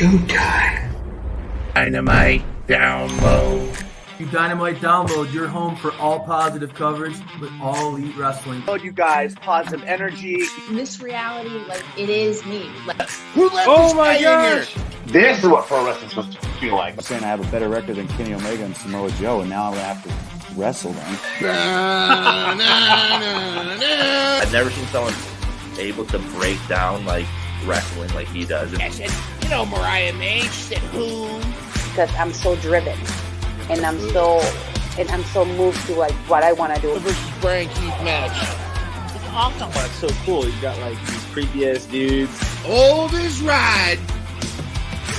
showtime. Dynamite download. Dynamite download, your home for all positive coverage with all elite wrestling. You guys, positive energy. This reality, like, it is me. Like, Who let Oh this guy in here? This is what pro wrestling's supposed to feel like. I'm saying I have a better record than Kenny Omega and Samoa Joe, and now I'm going to have to wrestle them. I've never seen someone able to break down like wrestling like he does. I said, Mariah May. She said, who? Because I'm so driven, and I'm so moved to like what I want to do. Versus Brian Keith match. It's awesome. That's so cool. You got like these creepy ass dudes. Oldest ride,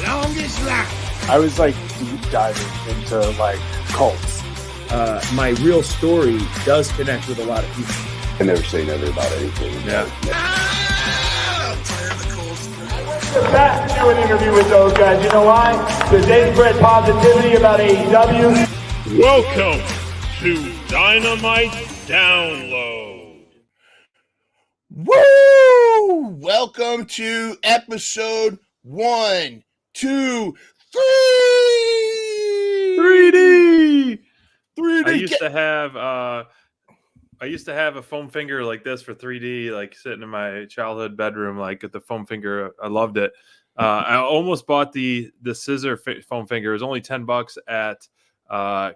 longest line. I was like deep diving into like cults. My real story does connect with a lot of people. I never say never about anything. Yeah. Back to do an interview with those guys. You know why? Because they spread positivity about AEW. Welcome to Dynamite Download. Woo! Welcome to episode 1, 2, 3. 3D. I used to have a foam finger like this for 3D, like sitting in my childhood bedroom, like at the foam finger. I loved it. I almost bought the scissor foam finger. It was only $10 at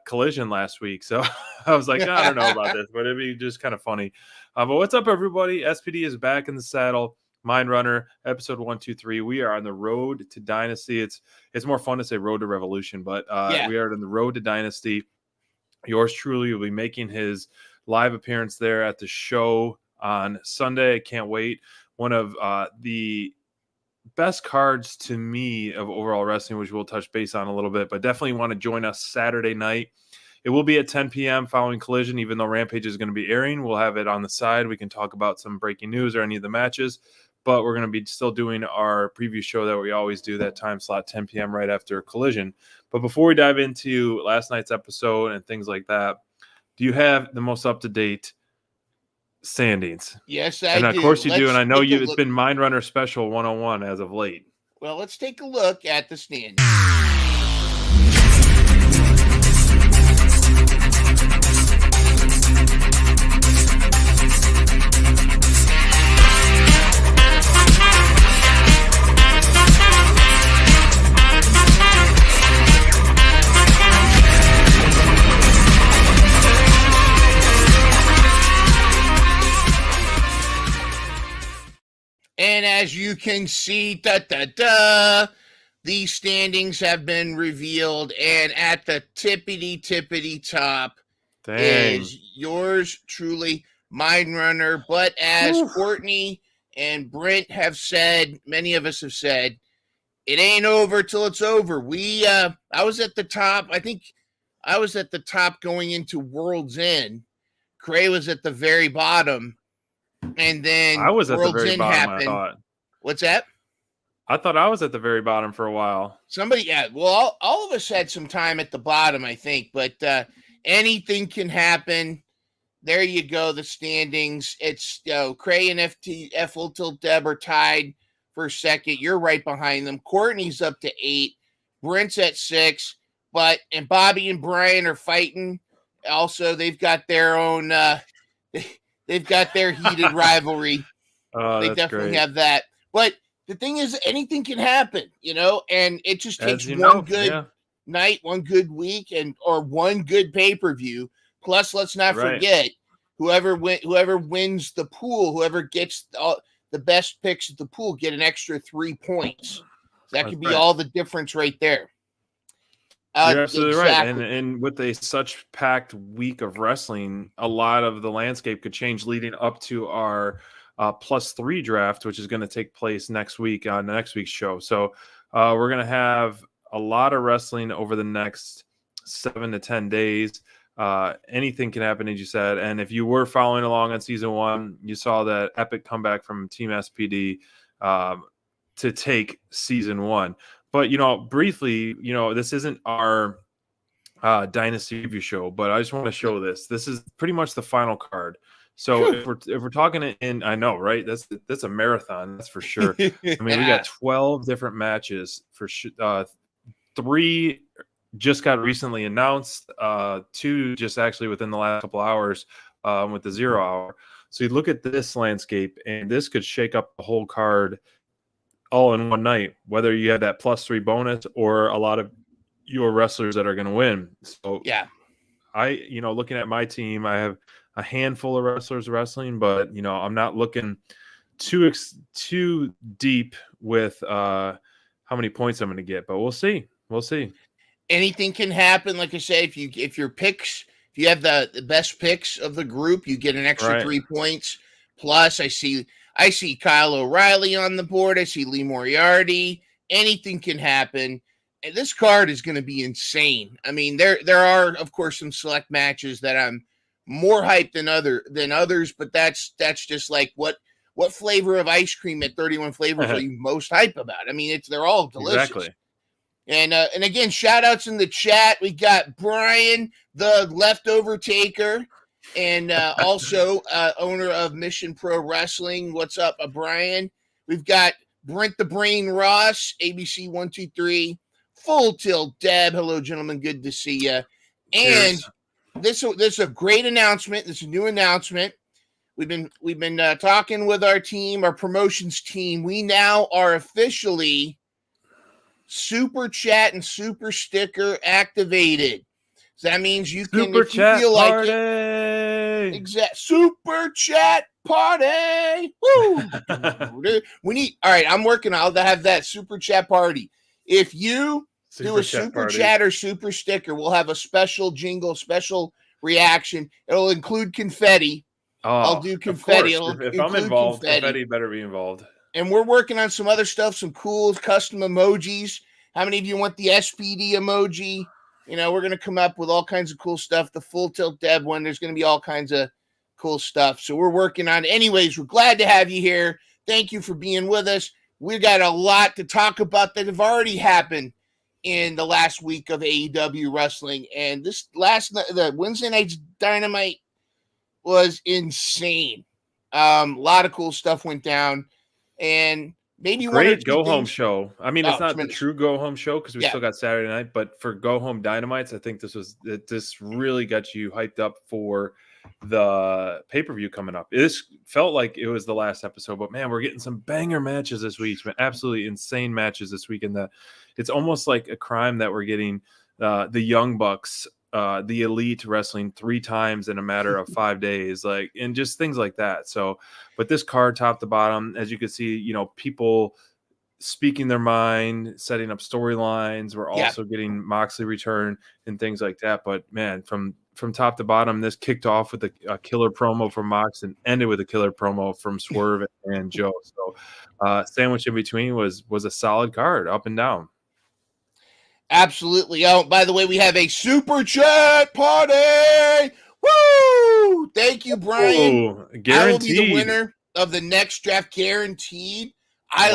Collision last week. So I was like, I don't know about this, but it'd be just kind of funny. But what's up, everybody? SPD is back in the saddle. Mind Runner, episode 123. We are on the road to Dynasty. It's more fun to say road to revolution, but we are on the road to Dynasty. Yours truly will be making his live appearance there at the show on Sunday. I can't wait. One of the best cards to me of overall wrestling, which we'll touch base on a little bit, but definitely want to join us Saturday night. It will be at 10 p.m. following Collision, even though Rampage is going to be airing. We'll have it on the side. We can talk about some breaking news or any of the matches, but we're going to be still doing our preview show that we always do, that time slot, 10 p.m. right after Collision. But before we dive into last night's episode and things like that, do you have the most up-to-date standings? Yes, I do. do. And of course you do, and I know it's it's been Mind Runner Special 101 as of late. Well, let's take a look at the standings. And as you can see, the standings have been revealed, and at the tippity top is yours truly, Mind Runner. But as Courtney and Brent have said, many of us have said, it ain't over till it's over. I was at the top. I think I was at the top going into World's End. Cray was at the very bottom. And then I was at the very bottom, happened. I thought. What's that? I thought I was at the very bottom for a while. Well, all of us had some time at the bottom, I think, but anything can happen. There you go, the standings. It's Cray and F Full Tilt Deb are tied for second. You're right behind them. Courtney's up to 8. Brent's at 6. And Bobby and Brian are fighting. Also, they've got their own they've got their heated rivalry. They definitely have that. But the thing is, anything can happen, and it just takes one good night, one good week, or one good pay-per-view. Plus, let's not forget, whoever wins the pool, whoever gets the best picks at the pool, get an extra 3 points. That could be all the difference right there. You're absolutely right. And with such packed week of wrestling, a lot of the landscape could change leading up to our +3 draft, which is going to take place next week on the next week's show. So we're going to have a lot of wrestling over the next 7 to 10 days. Anything can happen, as you said. And if you were following along on season 1, you saw that epic comeback from Team SPD to take season 1. But, briefly, this isn't our Dynasty review show, but I just want to show this. This is pretty much the final card. So if we're talking in, I know, right? That's a marathon, that's for sure. I mean, we got 12 different matches for 3 just got recently announced. 2 just actually within the last couple hours with the 0 hour. So you look at this landscape, and this could shake up the whole card all in one night, whether you have that +3 bonus or a lot of your wrestlers that are going to win. So yeah, looking at my team, I have a handful of wrestlers wrestling, but I'm not looking too deep with how many points I'm going to get, but we'll see. Anything can happen. Like I say, if you have the best picks of the group, you get an extra 3 points. Plus, I see Kyle O'Reilly on the board. I see Lee Moriarty. Anything can happen. And this card is going to be insane. I mean, there are, of course, some select matches that I'm more hyped than others, but that's just like what flavor of ice cream at 31 flavors are you most hype about? I mean, they're all delicious. Exactly. And again, shout outs in the chat. We got Brian, the leftover taker, and also owner of Mission Pro Wrestling. What's up, Brian? We've got Brent the Brain Ross, ABC 123, Full Tilt Deb. Hello, gentlemen. Good to see you. And this is a great announcement. This is a new announcement. We've been talking with our team, our promotions team. We now are officially super chat and super sticker activated. So that means you can, super if you chat feel party. like it, exact super chat party. Woo! All right, I'm working. I'll have that super chat party. If you do a super chat or super sticker, we'll have a special jingle, special reaction. It'll include confetti. I'll do confetti. If I'm involved, confetti better be involved. And we're working on some other stuff, some cool custom emojis. How many of you want the SPD emoji? We're going to come up with all kinds of cool stuff. The Full Tilt Deb one, there's going to be all kinds of cool stuff. So we're working on it. Anyways, we're glad to have you here. Thank you for being with us. We got a lot to talk about that have already happened in the last week of AEW wrestling. And this the Wednesday night's Dynamite was insane. A lot of cool stuff went down. And maybe great go home show. I mean, it's not tremendous. The true go home show because we still got Saturday night, but for go home Dynamites, I think this really got you hyped up for the pay-per-view coming up. This felt like it was the last episode, but man, we're getting some banger matches this week, absolutely insane matches this week. And it's almost like a crime that we're getting the Young Bucks, the Elite wrestling 3 times in a matter of 5 days, and just things like that. So, but this card top to bottom, as you can see, people speaking their mind, setting up storylines. We're also getting Moxley return and things like that. But man, from top to bottom, this kicked off with a killer promo from Mox and ended with a killer promo from Swerve and Joe. So, sandwich in between was a solid card up and down. Absolutely. Oh, by the way, we have a super chat party. Woo! Thank you, Brian. Oh, guaranteed. I will be the winner of the next draft, guaranteed. I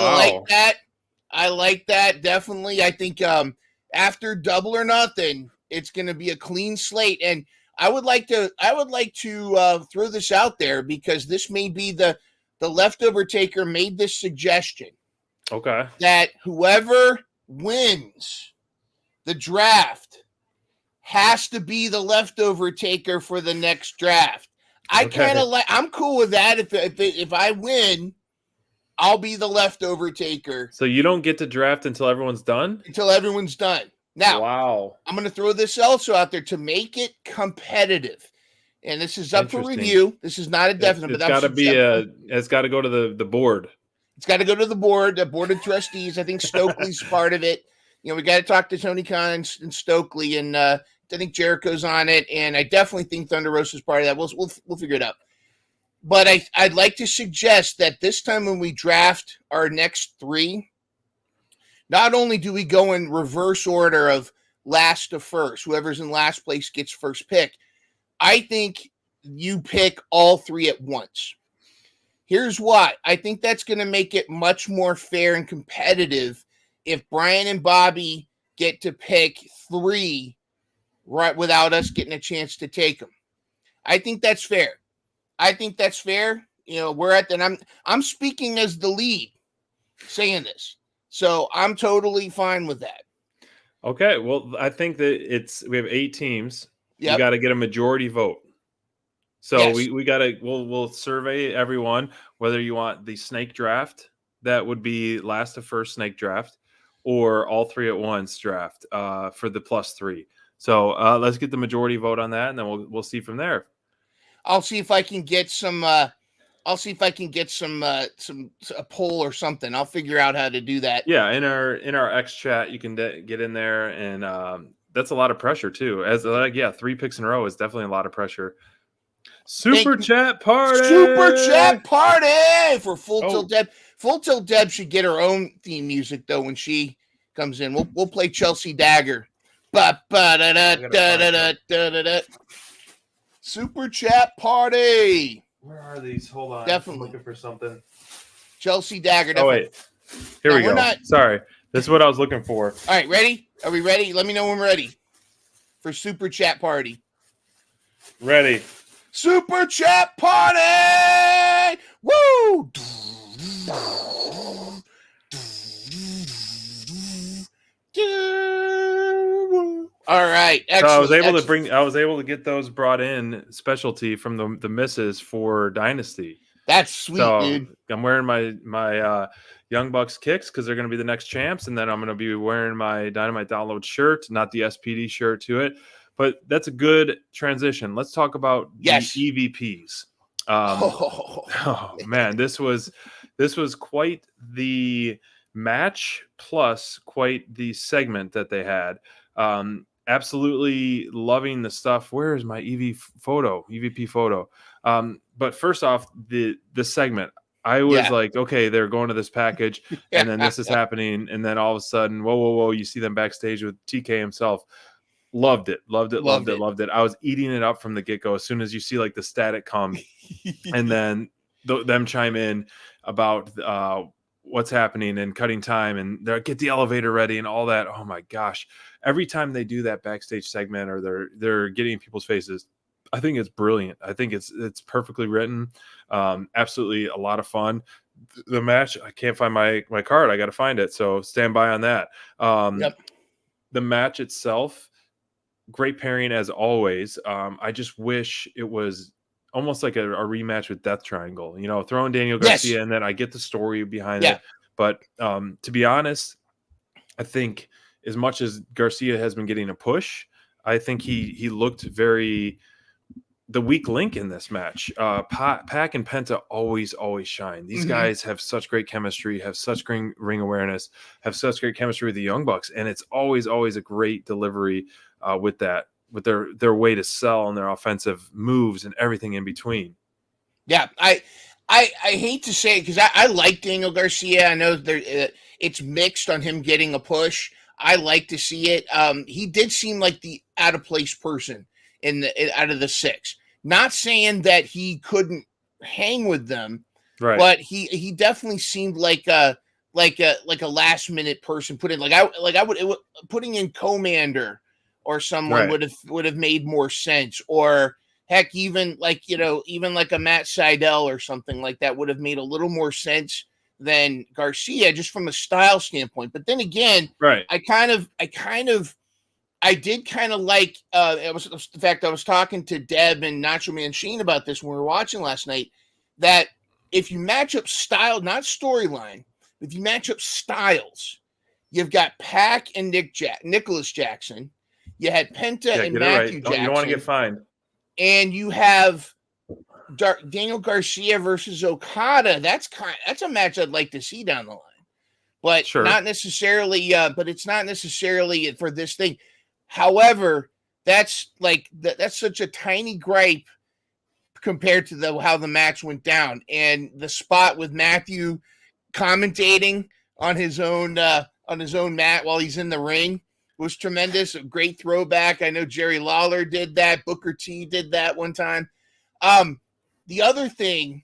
like that. Definitely. I think after Double or Nothing, it's going to be a clean slate. And I would like to throw this out there because this may be the leftover taker made this suggestion. Okay. That whoever wins the draft has to be the leftover taker for the next draft. I kind of I'm cool with that. If I win, I'll be the leftover taker. So you don't get to draft until everyone's done? Until everyone's done. Now, wow. I'm going to throw this also out there to make it competitive. And this is up for review. This is not a definite. It's got to be it's got to go to the board. It's got to go to the board of trustees. I think Stokely's part of it. We got to talk to Tony Khan and Stokely, and I think Jericho's on it, and I definitely think Thunder Rosa's part of that. We'll figure it out. But I'd like to suggest that this time when we draft our next 3, not only do we go in reverse order of last to first, whoever's in last place gets first pick, I think you pick all 3 at once. Here's why. I think that's going to make it much more fair and competitive if Brian and Bobby get to pick 3 right without us getting a chance to take them. I think that's fair. I think that's fair. We're at that. I'm speaking as the lead saying this. So I'm totally fine with that. Okay. Well, I think that we have 8 teams. Yep. We got to get a majority vote. So Yes. we got to, we'll survey everyone, whether you want the snake draft, that would be last to first snake draft, or all 3 at once draft for the +3. So let's get the majority vote on that, and then we'll see from there. I'll see if I can get some. I'll see if I can get a poll or something. I'll figure out how to do that. Yeah, in our X chat, you can get in there, and that's a lot of pressure too. 3 picks in a row is definitely a lot of pressure. Super chat party for Full Tilt Deb. Full Tilt Deb should get her own theme music though when she comes in. We'll play Chelsea Dagger. Super chat party. Where are these? Hold on. Definitely. I'm looking for something. Chelsea Dagger. Definitely. Oh wait. Here we go. Sorry. This is what I was looking for. All right, ready? Are we ready? Let me know when we're ready for Super Chat Party. Ready. Super Chat Party! Woo! All right. Excellent. So I was able to get those brought in specialty from the misses for Dynasty. That's sweet, dude. I'm wearing my Young Bucks kicks because they're going to be the next champs, and then I'm going to be wearing my Dynamite Download shirt, not the SPD shirt to it. But that's a good transition. Let's talk about the EVPs. Oh man, this was quite the match, plus quite the segment that they had. Absolutely loving the stuff. Where is my EVP photo? But first off, the segment. I was like, okay, they're going to this package, and then this is happening, and then all of a sudden, whoa, you see them backstage with TK himself. Loved it. I was eating it up from the get-go. As soon as you see like the static come, and then them chime in about what's happening and cutting time, and they get the elevator ready and all that. Oh my gosh! Every time they do that backstage segment, or they're getting in people's faces, I think it's brilliant. I think it's perfectly written. Absolutely a lot of fun. The match, I can't find my card. I got to find it. So stand by on that. The match itself, great pairing as always. I just wish it was almost like a rematch with Death Triangle, throwing Daniel Garcia, and then I get the story behind it. But to be honest, I think as much as Garcia has been getting a push, I think he looked very the weak link in this match. Pac and Penta always shine. These guys have such great chemistry, have such great ring awareness, have such great chemistry with the Young Bucks, and it's always a great delivery with their way to sell and their offensive moves and everything in between. Yeah, I hate to say it because I like Daniel Garcia. I know it's mixed on him getting a push. I like to see it. He did seem like the out of place person out of the 6. Not saying that he couldn't hang with them, right? But he definitely seemed like a last minute person put in. Putting in Commander or someone would have made more sense. Or heck, even like a Matt Sydal or something like that would have made a little more sense than Garcia, just from a style standpoint. But then again, right? I did kind of like it was the fact I was talking to Deb and Nacho Man Sheen about this when we were watching last night, that if you match up style, not storyline, if you match up styles, you've got Pac and Nicholas Jackson, you had Penta and Matthew Jackson. You don't want to get fined. And you have Daniel Garcia versus Okada. That's a match I'd like to see down the line, but not necessarily. But it's not necessarily for this thing. However, that's such a tiny gripe compared to how the match went down, and the spot with Matthew commentating on his own mat while he's in the ring was tremendous. A great throwback. I know Jerry Lawler did that. Booker T did that one time. The other thing,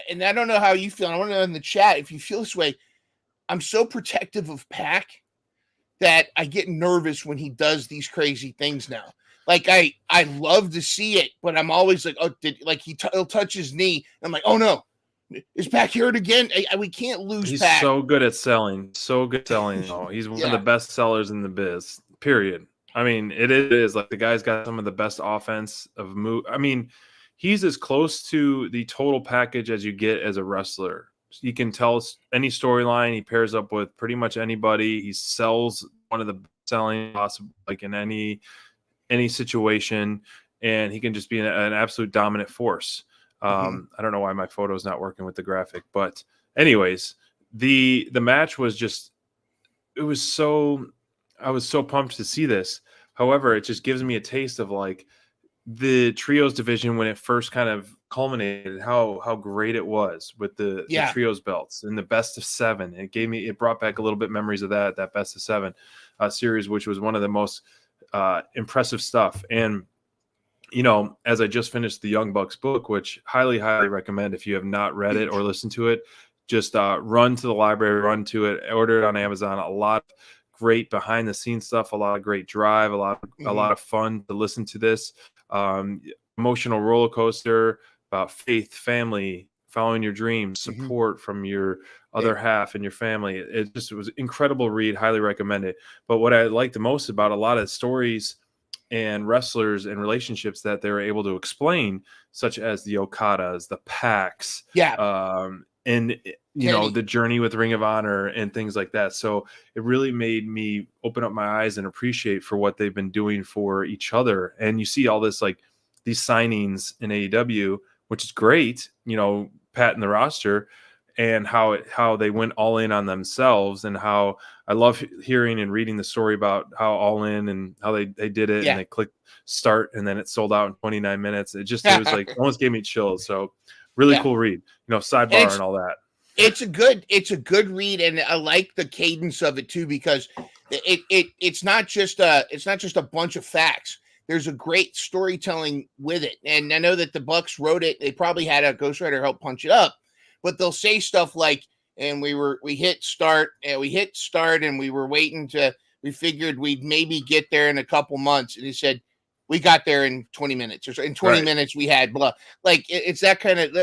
and I don't know how you feel, I want to know in the chat if you feel this way. I'm so protective of Pac that I get nervous when he does these crazy things now. Like I love to see it, but I'm always like, oh, he'll touch his knee. I'm like, oh no, is Pac hurt again? We can't lose He's Pac. so good at selling. So good at selling. Though. He's one of the best sellers in the biz. Period. I mean, it is like the guy's got some of the best offense of move. I mean, he's as close to the total package as you get as a wrestler. He can tell any storyline. He pairs up with pretty much anybody. He sells one of the selling possible, like in any situation, and he can just be an absolute dominant force. I don't know why my photo's not working with the graphic, but anyways, the match was just, I was so pumped to see this. However, it just gives me a taste of like the trios division when it first kind of culminated, how great it was with the trios belts and the best of 7. It brought back a little bit memories of that best of 7 series, which was one of the most impressive stuff. And you know, as I just finished the Young Bucks book, which highly recommend if you have not read it or listened to it, just run to the library, run to it, order it on Amazon. A lot of great behind the scenes stuff, a lot of great drive, a lot of fun to listen to this. Emotional roller coaster about faith, family, following your dreams, support from your other half and your family. It was an incredible read, highly recommend it. But what I liked the most about a lot of stories and wrestlers and relationships that they were able to explain, such as the Okadas, the Pacs, and you know, the journey with Ring of Honor and things like that. So it really made me open up my eyes and appreciate for what they've been doing for each other. And you see all this, like these signings in AEW, which is great, you know, patting the roster, and how they went all in on themselves, and how I love hearing and reading the story about how All In and how they did it, and they clicked start and then it sold out in 29 minutes. It was like almost gave me chills. So really cool read, you know, sidebar and all that. It's a good read, and I like the cadence of it too, because it's not just a bunch of facts. There's a great storytelling with it. And I know that the Bucks wrote it. They probably had a ghostwriter help punch it up, but they'll say stuff like, and we hit start and we figured we'd maybe get there in a couple months. And he said, we got there in 20 minutes, or so. In 20 minutes we had blah. Like it's that kind of,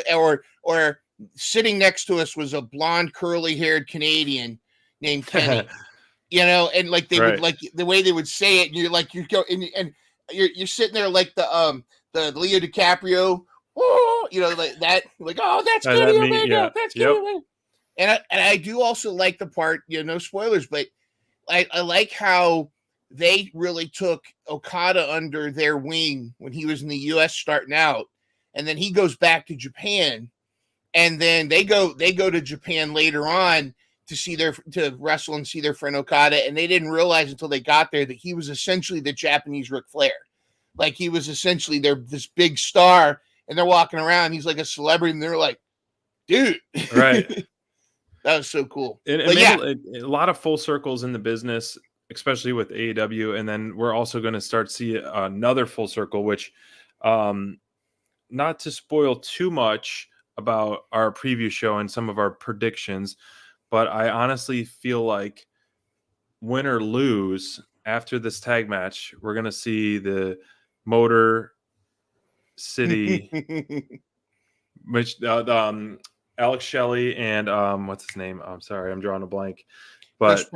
or sitting next to us was a blonde, curly haired Canadian named Kenny, you know, and like they would, like the way they would say it. And you're like, you go and you're sitting there like the Leo DiCaprio, you know, like that, like, oh, that's Kenny Omega. That's Kenny Omega. And I do also like the part, you know, no spoilers, but I like how they really took Okada under their wing when he was in the US starting out. And then he goes back to Japan, and then they go to Japan later on to wrestle and see their friend Okada. And they didn't realize until they got there that he was essentially the Japanese Ric Flair. Like he was essentially this big star, and they're walking around. He's like a celebrity, and they're like, dude, right. That was so cool. A lot of full circles in the business, especially with AEW. And then we're also going to start see another full circle, which not to spoil too much about our preview show and some of our predictions, but I honestly feel like win or lose after this tag match, we're going to see the Motor City, which Alex Shelley and what's his name? I'm sorry, I'm drawing a blank. But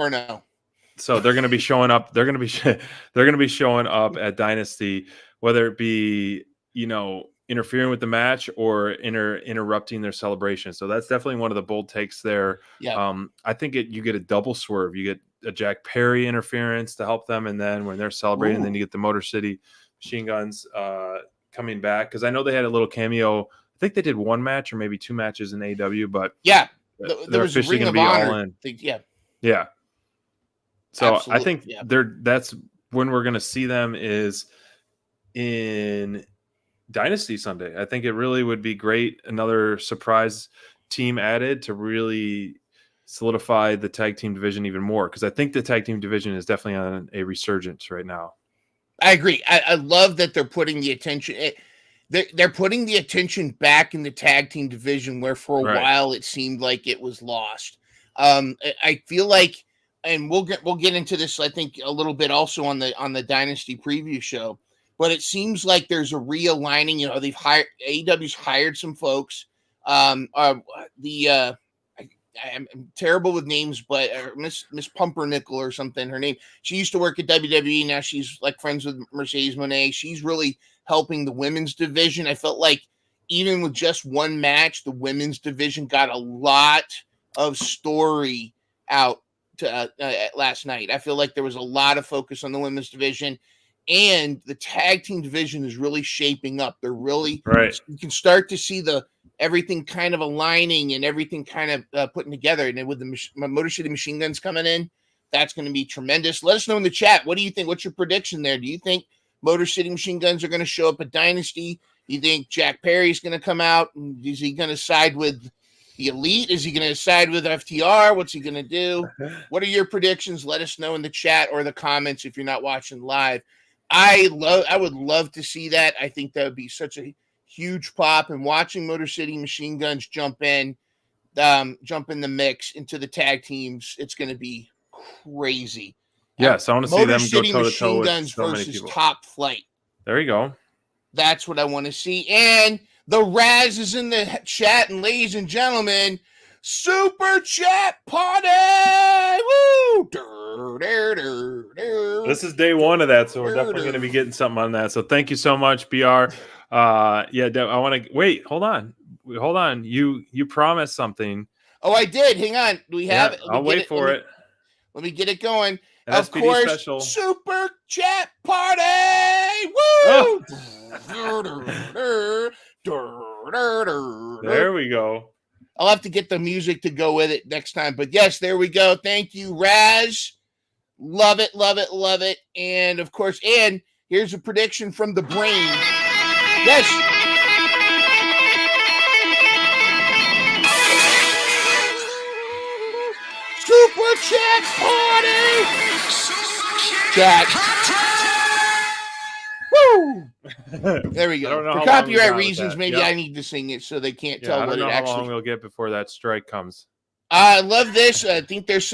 so they're going to be showing up. They're going to be showing up at Dynasty, whether it be, you know, interfering with the match or interrupting their celebration. So that's definitely one of the bold takes there. Yeah. I think you get a double swerve. You get a Jack Perry interference to help them, and then when they're celebrating, then you get the Motor City Machine Guns coming back, because I know they had a little cameo. I think they did one match or maybe two matches in AEW, but there was officially going to be all in. Yeah. So absolutely. I think that's when we're going to see them is in Dynasty Sunday. I think it really would be great. Another surprise team added to really solidify the tag team division even more, because I think the tag team division is definitely on a resurgence right now. I agree. I love that they're putting the attention. They're putting the attention back in the tag team division, where for a while it seemed like it was lost. I feel like, and we'll get into this, I think, a little bit also on the Dynasty preview show. but it seems like there's a realigning. They've AEW's hired some folks. I'm terrible with names, but Miss Pumpernickel or something. Her name. She used to work at WWE. Now she's like friends with Mercedes Moné. She's really helping the women's division. I felt like even with just one match, the women's division got a lot of story out to last night. I feel like there was a lot of focus on the women's division, and the tag team division is really shaping up. They're really right. You can start to see everything kind of aligning and everything kind of putting together. And then with the Motor City Machine Guns coming in, that's going to be tremendous. Let us know in the chat. What do you think? What's your prediction there? Do you think Motor City Machine Guns are going to show up at Dynasty? Do you think Jack Perry's going to come out? Is he going to side with the Elite? Is he going to side with FTR? What's he going to do? What are your predictions? Let us know in the chat or the comments if you're not watching live. I would love to see that. I think that would be such a huge pop, and watching Motor City Machine Guns jump in the mix into the tag teams, it's going to be crazy. Yes, I want to see them go toe to toe with so many people. Top Flight. There you go. That's what I want to see. And the Raz is in the chat, and ladies and gentlemen, Super Chat Party! Woo! This is day one of that, so we're definitely going to be getting something on that. So thank you so much, BR. I want to wait. Hold on. You promised something. Oh, I did. Hang on. Do we have it? I'll wait for it. Let me get it going. An of SPD course, special. Super Chat Party! Woo! There we go. I'll have to get the music to go with it next time. But yes, there we go. Thank you, Raz. Love it, love it, love it. And of course, and here's a prediction from the brain. Yes. Super Chat Party! Chat. Woo! There we go. For copyright reasons, maybe I need to sing it so they can't tell what it actually. I don't know how long we'll get before that strike comes. I love this. I think there's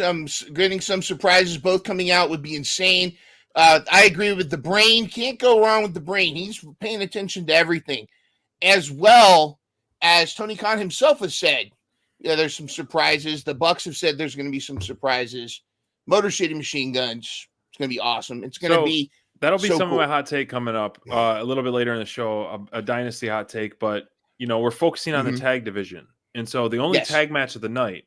getting some surprises. Both coming out would be insane. I agree with the brain. Can't go wrong with the brain. He's paying attention to everything, as well as Tony Khan himself has said. Yeah, there's some surprises. The Bucks have said there's going to be some surprises. Motor City Machine Guns. It's going to be awesome. It's going to be. That'll be some of my hot take coming up a little bit later in the show, a Dynasty hot take. But, we're focusing on the tag division. And so the only tag match of the night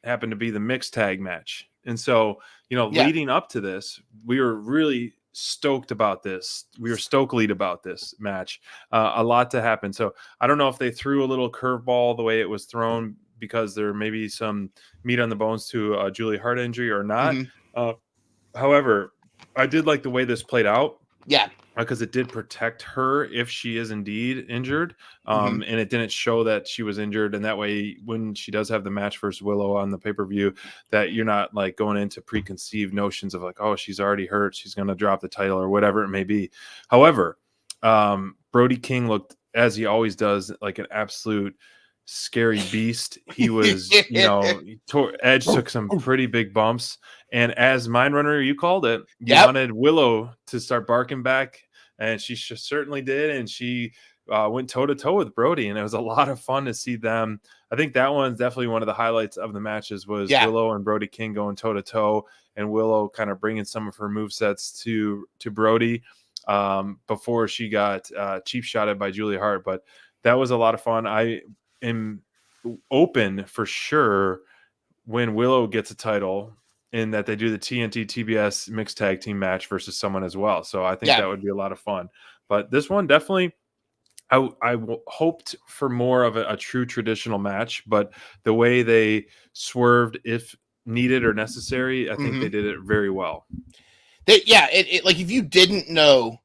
happened to be the mixed tag match. And so, leading up to this, we were really stoked about this. We were stoked about this match. A lot to happen. So I don't know if they threw a little curveball the way it was thrown because there may be some meat on the bones to a Julia Hart injury or not. However, I did like the way this played out. Yeah. Because it did protect her if she is indeed injured. And it didn't show that she was injured. And that way, when she does have the match versus Willow on the pay-per-view, that you're not like going into preconceived notions of like, oh, she's already hurt, she's going to drop the title or whatever it may be. However, Brody King looked, as he always does, like an absolute scary beast. He was, Edge took some pretty big bumps. And as Mind Runner, you called it, you wanted Willow to start barking back, and she certainly did. And she went toe-to-toe with Brody, and it was a lot of fun to see them. I think that one's definitely one of the highlights of the matches was Willow and Brody King going toe-to-toe, and Willow kind of bringing some of her movesets to Brody before she got cheap shotted by Julia Hart. But that was a lot of fun. I am open for sure when Willow gets a title in that they do the TNT TBS mixed tag team match versus someone as well. So I think that would be a lot of fun. But this one definitely, I hoped for more of a true traditional match, but the way they swerved if needed or necessary, I think they did it very well. Like if you didn't know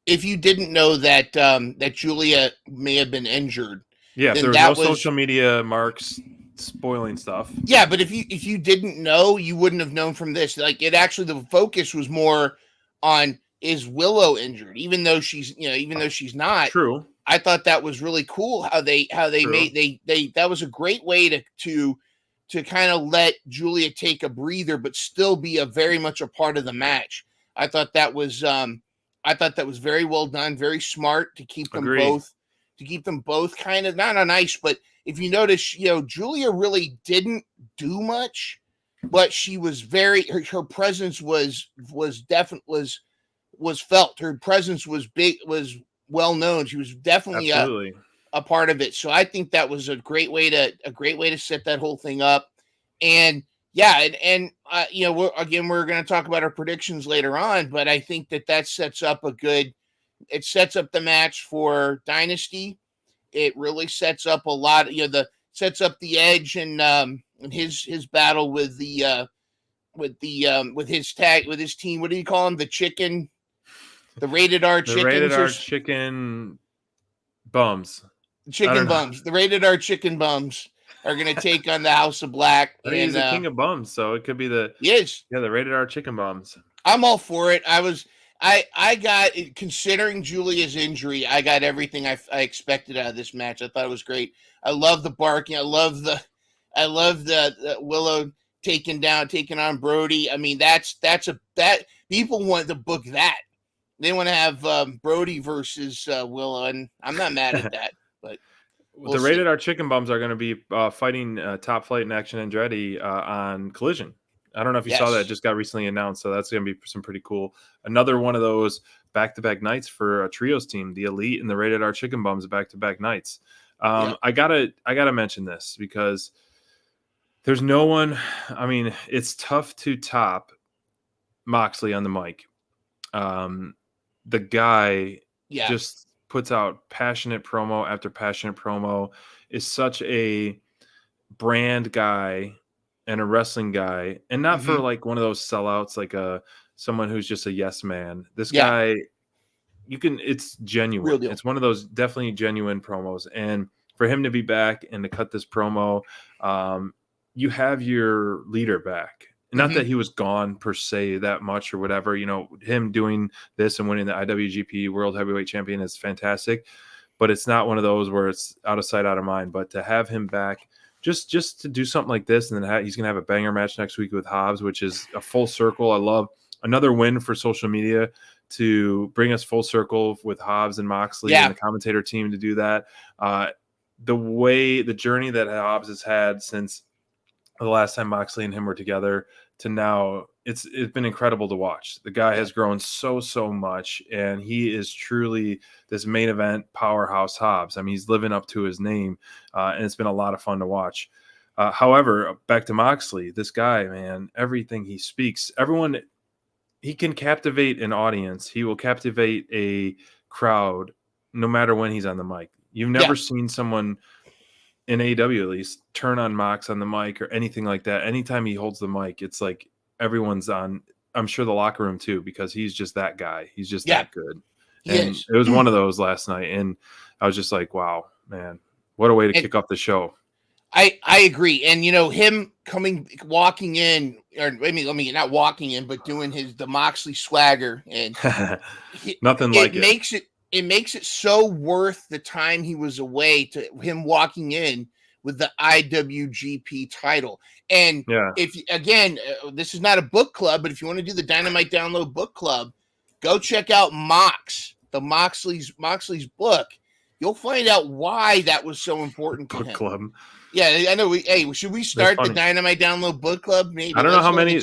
that that Julia may have been injured. Yeah, if there was no social media marks spoiling stuff. Yeah, but if you didn't know, you wouldn't have known from this. Like it actually, the focus was more on is Willow injured, even though she's not. True. I thought that was really cool how they made that was a great way to kind of let Julia take a breather, but still be very much a part of the match. I thought that was I thought that was very well done, very smart to keep them Agreed. both kind of not on ice. But if you notice, Julia really didn't do much, but she was her presence was felt. Her presence was big, was well known. She was definitely a part of it. So I think that was a great way to set that whole thing up. And yeah, we're going to talk about our predictions later on, but I think that sets up it sets up the match for Dynasty. It really sets up a lot, sets up the Edge and his battle with with his team. What do you call him? The rated R chickens. The rated R chicken bums. The rated R chicken bums are going to take on the House of Black. I think he's the king of bums, so it could be the rated R chicken bums. I'm all for it. I got, considering Julia's injury, I got everything I expected out of this match. I thought it was great. I love the barking. I love the Willow taking on Brody. I mean, that people want to book that. They want to have Brody versus Willow, and I'm not mad at that. But the rated R chicken bums are going to be fighting Top Flight and Action Andretti on Collision. I don't know if you saw that. It just got recently announced, so that's going to be some pretty cool. Another one of those back-to-back nights for a trios team, the Elite and the Rated R Chicken Bums back-to-back nights. I gotta mention this because there's no one. I mean, it's tough to top Moxley on the mic. The guy just puts out passionate promo after passionate promo. Is such a brand guy and a wrestling guy, and not for like one of those sellouts, like someone who's just a yes man. This guy, it's genuine. It's one of those definitely genuine promos. And for him to be back and to cut this promo, you have your leader back. Not that he was gone per se that much or whatever, him doing this and winning the IWGP World Heavyweight Champion is fantastic, but it's not one of those where it's out of sight, out of mind. But to have him back, just to do something like this, and then he's going to have a banger match next week with Hobbs, which is a full circle. I love another win for social media to bring us full circle with Hobbs and Moxley and the commentator team to do that. The journey that Hobbs has had since the last time Moxley and him were together to now, it's been incredible to watch. The guy has grown so much, and he is truly this main event powerhouse Hobbs. I mean, he's living up to his name, and it's been a lot of fun to watch. However, back to Moxley, this guy, man, everything he speaks, he can captivate an audience. He will captivate a crowd no matter when he's on the mic. You've never seen someone in AEW, at least, turn on Mox on the mic or anything like that. Anytime he holds the mic, it's like everyone's on. I'm sure the locker room too, because he's just that guy. He's just that good. And it was one of those last night, and I was just like, wow, man, what a way to kick off the show. I agree. And him walking in, or not walking in, but doing the Moxley swagger, and nothing like it. It makes it so worth the time he was away to him walking in with the IWGP title. And this is not a book club, but if you want to do the Dynamite Download book club, go check out Moxley's book. You'll find out why that was so important to him. Book club. Yeah, I know. Should we start the Dynamite Download book club? Maybe. I don't know how many.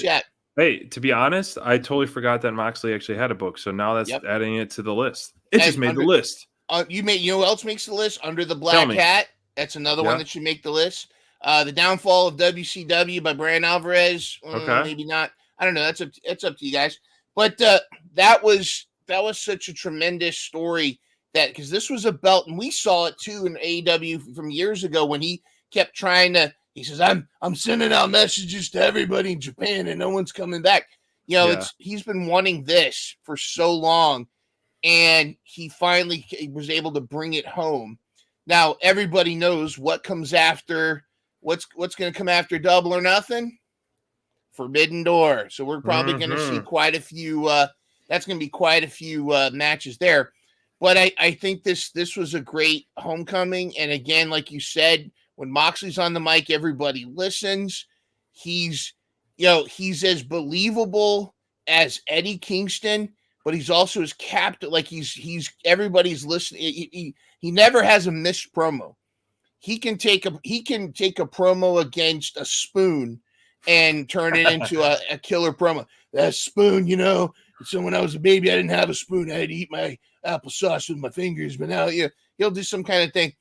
Hey, to be honest, I totally forgot that Moxley actually had a book. So now that's adding it to the list. It just made the list. You know what else makes the list? Under the Black Hat. That's another one that should make the list. The Downfall of WCW by Brian Alvarez. Maybe not. I don't know. It's up to you guys. But that was such a tremendous story, because this was a belt, and we saw it too in AEW from years ago when he kept trying to. He says, I'm sending out messages to everybody in Japan and no one's coming back. He's been wanting this for so long, and he finally was able to bring it home. Now everybody knows what comes after. What's going to come after Double or Nothing? Forbidden Door. So we're probably going to see quite a few. That's going to be quite a few matches there. But I think this was a great homecoming, and again, like you said, when Moxley's on the mic, everybody listens. He's as believable as Eddie Kingston, but he's also his captain. Like he's everybody's listening. He never has a missed promo. He can take a promo against a spoon and turn it into a killer promo. That spoon, so when I was a baby, I didn't have a spoon. I had to eat my applesauce with my fingers, but now he'll do some kind of thing.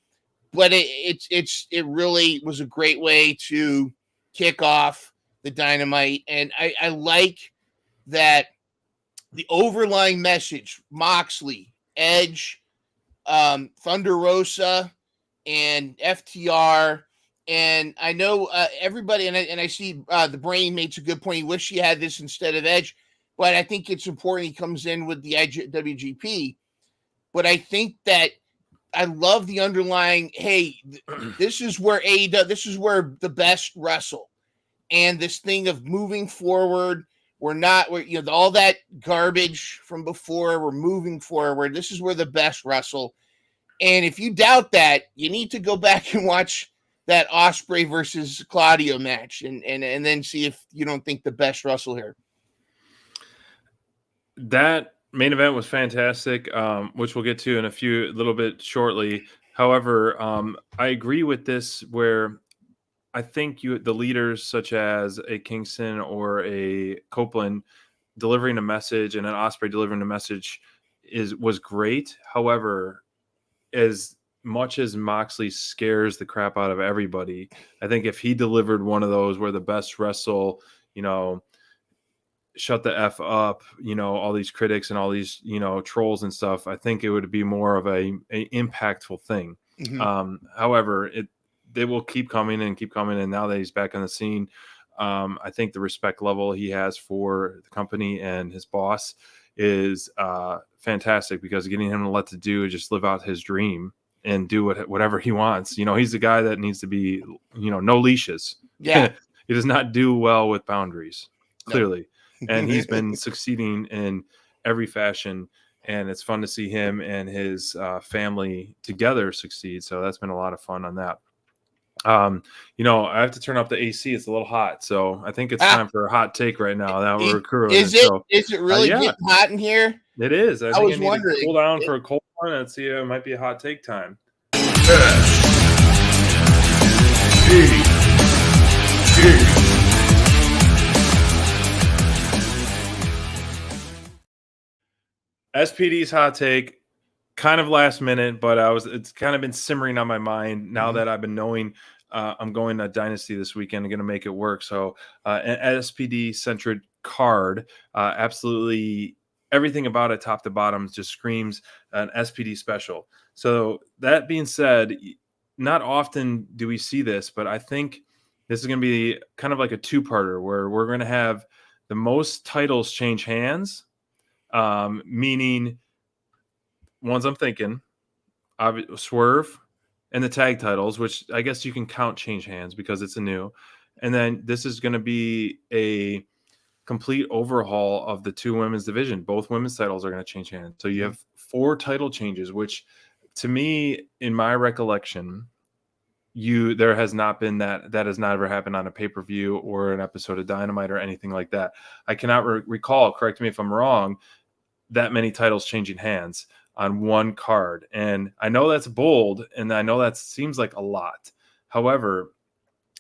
But it really was a great way to kick off the Dynamite, and I like that the overlying message: Moxley, Edge, Thunder Rosa, and FTR. And I know everybody, and I see the Brain makes a good point. He wished he had this instead of Edge, but I think it's important he comes in with the Edge at WGP. But I think that I love the underlying, hey, this is where AEW, this is where the best wrestle. And this thing of moving forward, we're all that garbage from before, we're moving forward. This is where the best wrestle. And if you doubt that, you need to go back and watch that Ospreay versus Claudio match and then see if you don't think the best wrestle here. That main event was fantastic, which we'll get to in a little bit shortly. However, I agree with this where I think the leaders such as a Kingston or a Copeland delivering a message and an Ospreay delivering a message was great. However, as much as Moxley scares the crap out of everybody, I think if he delivered one of those where the best wrestle, shut the F up, all these critics and all these, trolls and stuff, I think it would be more of a impactful thing. Mm-hmm. However, they will keep coming. And now that he's back on the scene, I think the respect level he has for the company and his boss is fantastic, because getting him to let to do just live out his dream and do whatever he wants. He's the guy that needs to be, no leashes. Yeah. He does not do well with boundaries, clearly. No. And he's been succeeding in every fashion. And it's fun to see him and his family together succeed. So that's been a lot of fun on that. I have to turn up the AC. It's a little hot. So I think it's time for a hot take right now. That we're recruiting. Is it really getting hot in here? It is. I was wondering. To cool down for a cold one and see if it might be a hot take time. SPD's hot take, kind of last minute, but it's kind of been simmering on my mind now that I've been knowing I'm going to Dynasty this weekend and going to make it work. So an SPD centered card, absolutely everything about it, top to bottom, just screams an SPD special. So that being said, not often do we see this, but I think this is going to be kind of like a two-parter where we're going to have the most titles change hands, meaning ones I'm thinking, Swerve and the tag titles, which I guess you can count change hands because it's a new. And then this is going to be a complete overhaul of the two women's division. Both women's titles are going to change hands. So you have 4 title changes, which to me, in my recollection, there has not been that has not ever happened on a pay-per-view or an episode of Dynamite or anything like that. I cannot recall, correct me if I'm wrong, that many titles changing hands on one card. And I know that's bold, and I know that seems like a lot. However,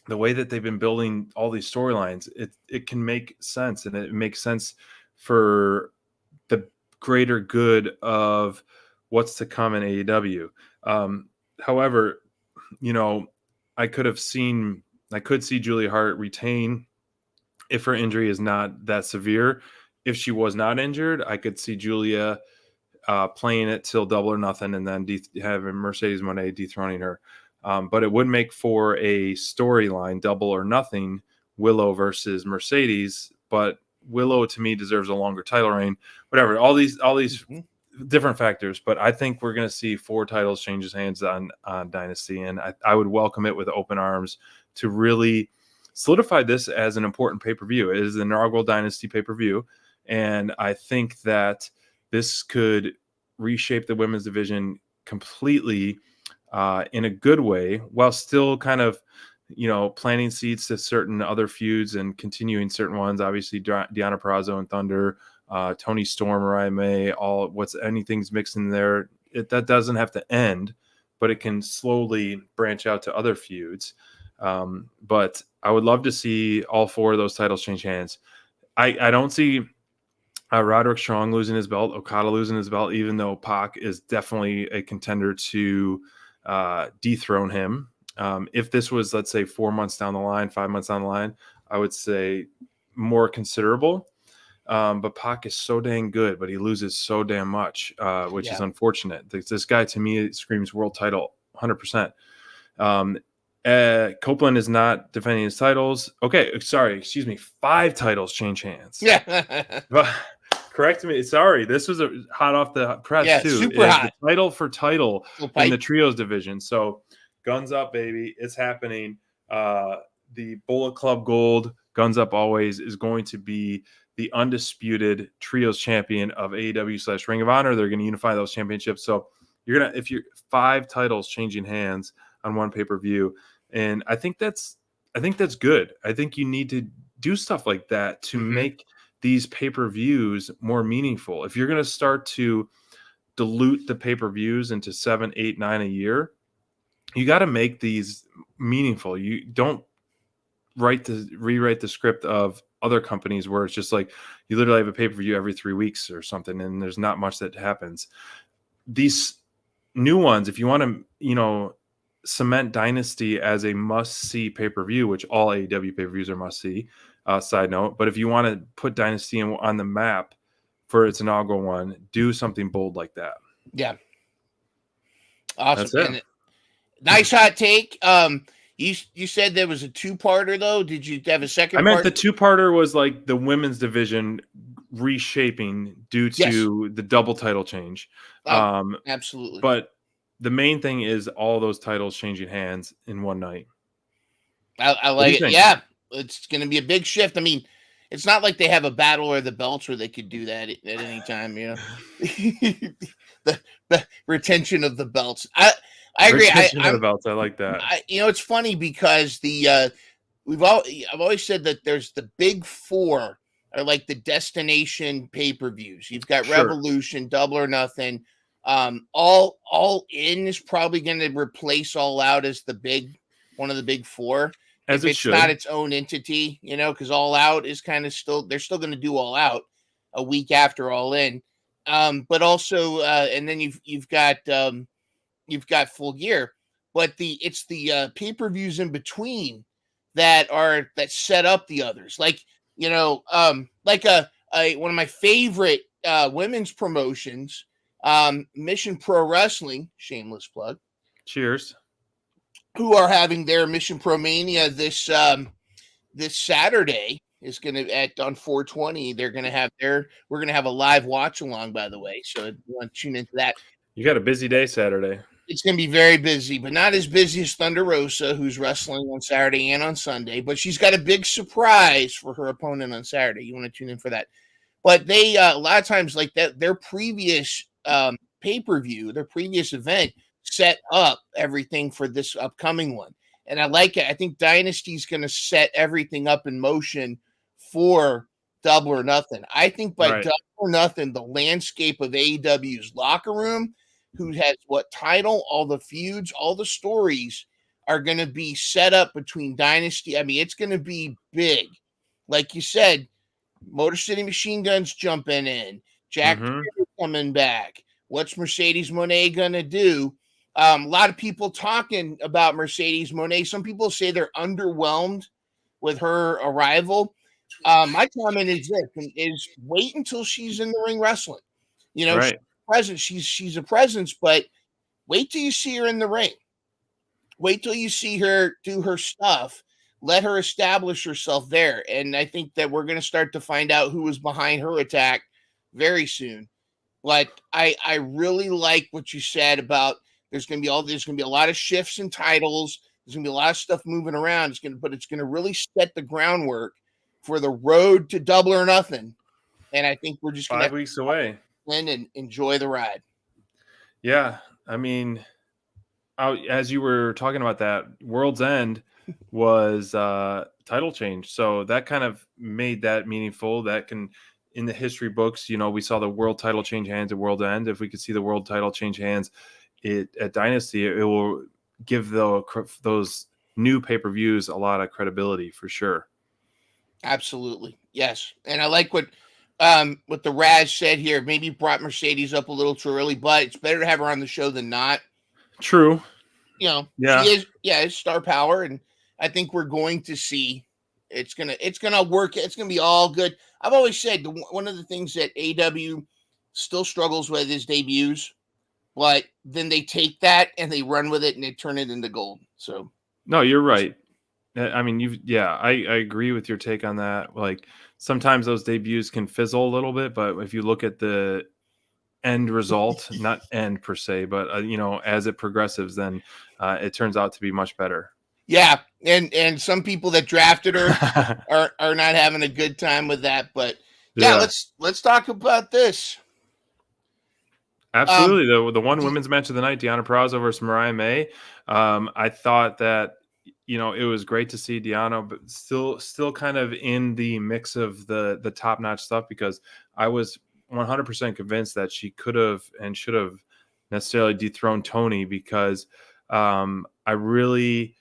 the way that they've been building all these storylines, it can make sense, and it makes sense for the greater good of what's to come in AEW. However, I could see Julia Hart retain if her injury is not that severe. If she was not injured, I could see Julia playing it till Double or Nothing and then having Mercedes Moné dethroning her. But it would make for a storyline, Double or Nothing, Willow versus Mercedes. But Willow, to me, deserves a longer title reign. Whatever, all these different factors. But I think we're going to see 4 titles changes hands on Dynasty, and I would welcome it with open arms to really solidify this as an important pay-per-view. It is the inaugural Dynasty pay-per-view, and I think that this could reshape the women's division completely in a good way, while still kind of, planting seeds to certain other feuds and continuing certain ones. Obviously, Deonna Purrazzo and Thunder, Tony Storm, Mariah May, anything's mixed in there. That doesn't have to end, but it can slowly branch out to other feuds. But I would love to see all 4 of those titles change hands. I don't see Roderick Strong losing his belt, Okada losing his belt, even though Pac is definitely a contender to dethrone him. If this was, let's say, 4 months down the line, 5 months down the line, I would say more considerable. But Pac is so dang good, but he loses so damn much, which is unfortunate. This guy, to me, screams world title 100%. Copeland is not defending his titles. Okay, sorry, excuse me. 5 titles change hands. Yeah. But correct me. Sorry, this was hot off the press too. Super hot. The title for title in the trios division. So guns up, baby. It's happening. The Bullet Club Gold, guns up always, is going to be the undisputed trios champion of AEW / Ring of Honor. They're going to unify those championships. So if you're 5 titles changing hands on one pay-per-view, and I think that's good. I think you need to do stuff like that to make these pay-per-views more meaningful. If you're going to start to dilute the pay-per-views into 7, 8, 9 a year, you got to make these meaningful. You don't rewrite the script of other companies where it's just like you literally have a pay-per-view every 3 weeks or something, and there's not much that happens. These new ones, if you want to, cement Dynasty as a must-see pay-per-view, which all AEW pay-per-views are must-see, side note, but if you want to put Dynasty on the map for its inaugural one, do something bold like that. Yeah. Awesome. That's it. Nice hot take. You said there was a 2-parter though. Did you have a second? I meant the 2-parter was like the women's division reshaping due to the double title change. Absolutely. But the main thing is all those titles changing hands in one night. I like it. Yeah, it's going to be a big shift. I mean, it's not like they have a battle or the belts where they could do that at any time. The retention of the belts. I agree. The belts. I like that. It's funny because I've always said that there's the big 4 are like the destination pay-per-views. You've got Revolution, Double or Nothing. All In is probably going to replace All Out as one of the big 4. As if it's not its own entity, because All Out is kind of they're still going to do All Out a week after All In. But also, and then you've got Full Gear, but it's the pay-per-views in between that set up the others. Like, like one of my favorite women's promotions, Mission Pro Wrestling, shameless plug. Cheers. Who are having their Mission Pro Mania this Saturday is going to on 420. They're going to have we're going to have a live watch along, by the way. So if you want to tune into that. You got a busy day Saturday. It's going to be very busy, but not as busy as Thunder Rosa, who's wrestling on Saturday and on Sunday. But she's got a big surprise for her opponent on Saturday. You want to tune in for that. But they a lot of times like that, their previous pay-per-view, their previous event set up everything for this upcoming one. And I like it. I think Dynasty's going to set everything up in motion for Double or Nothing. I think by Double or Nothing, the landscape of AEW's locker room, who has what title, all the feuds, all the stories are going to be set up between Dynasty. I mean, it's going to be big. Like you said, Motor City Machine Guns jumping in. Jack coming back. What's Mercedes Moné going to do? A lot of people talking about Mercedes Moné. Some people say they're underwhelmed with her arrival. My comment is this: wait until she's in the ring wrestling. She's a presence, but wait till you see her in the ring. Wait till you see her do her stuff. Let her establish herself there. And I think that we're going to start to find out who was behind her attack very soon. But I really like what you said about there's going to be a lot of shifts in titles. There's going to be a lot of stuff moving around. It's going to really set the groundwork for the road to Double or Nothing. And I think we're just 5 weeks away. And enjoy the ride. Yeah, I mean, as you were talking about that, World's End was title change, so that kind of made that meaningful. That can in the history books, we saw the world title change hands at World End. If we could see the world title change hands at Dynasty, it will give those new pay-per-views a lot of credibility for sure. Absolutely. Yes. And I like what the Raz said here. Maybe brought Mercedes up a little too early, but it's better to have her on the show than not. True. Yeah. She is, it's star power, and I think we're going to see it's gonna work. It's gonna be all good. I've always said one of the things that AEW still struggles with is debuts, but then they take that and they run with it and they turn it into gold. So no, you're right. I mean, I agree with your take on that. Like sometimes those debuts can fizzle a little bit, but if you look at the end result, not end per se, but as it progresses, then it turns out to be much better. Yeah, and some people that drafted her are not having a good time with that. But let's talk about this. Absolutely, the one women's match of the night, Deonna Purrazzo versus Mariah May. I thought that it was great to see Deonna, but still kind of in the mix of the top notch stuff, because I was 100% convinced that she could have and should have necessarily dethroned Tony, because I really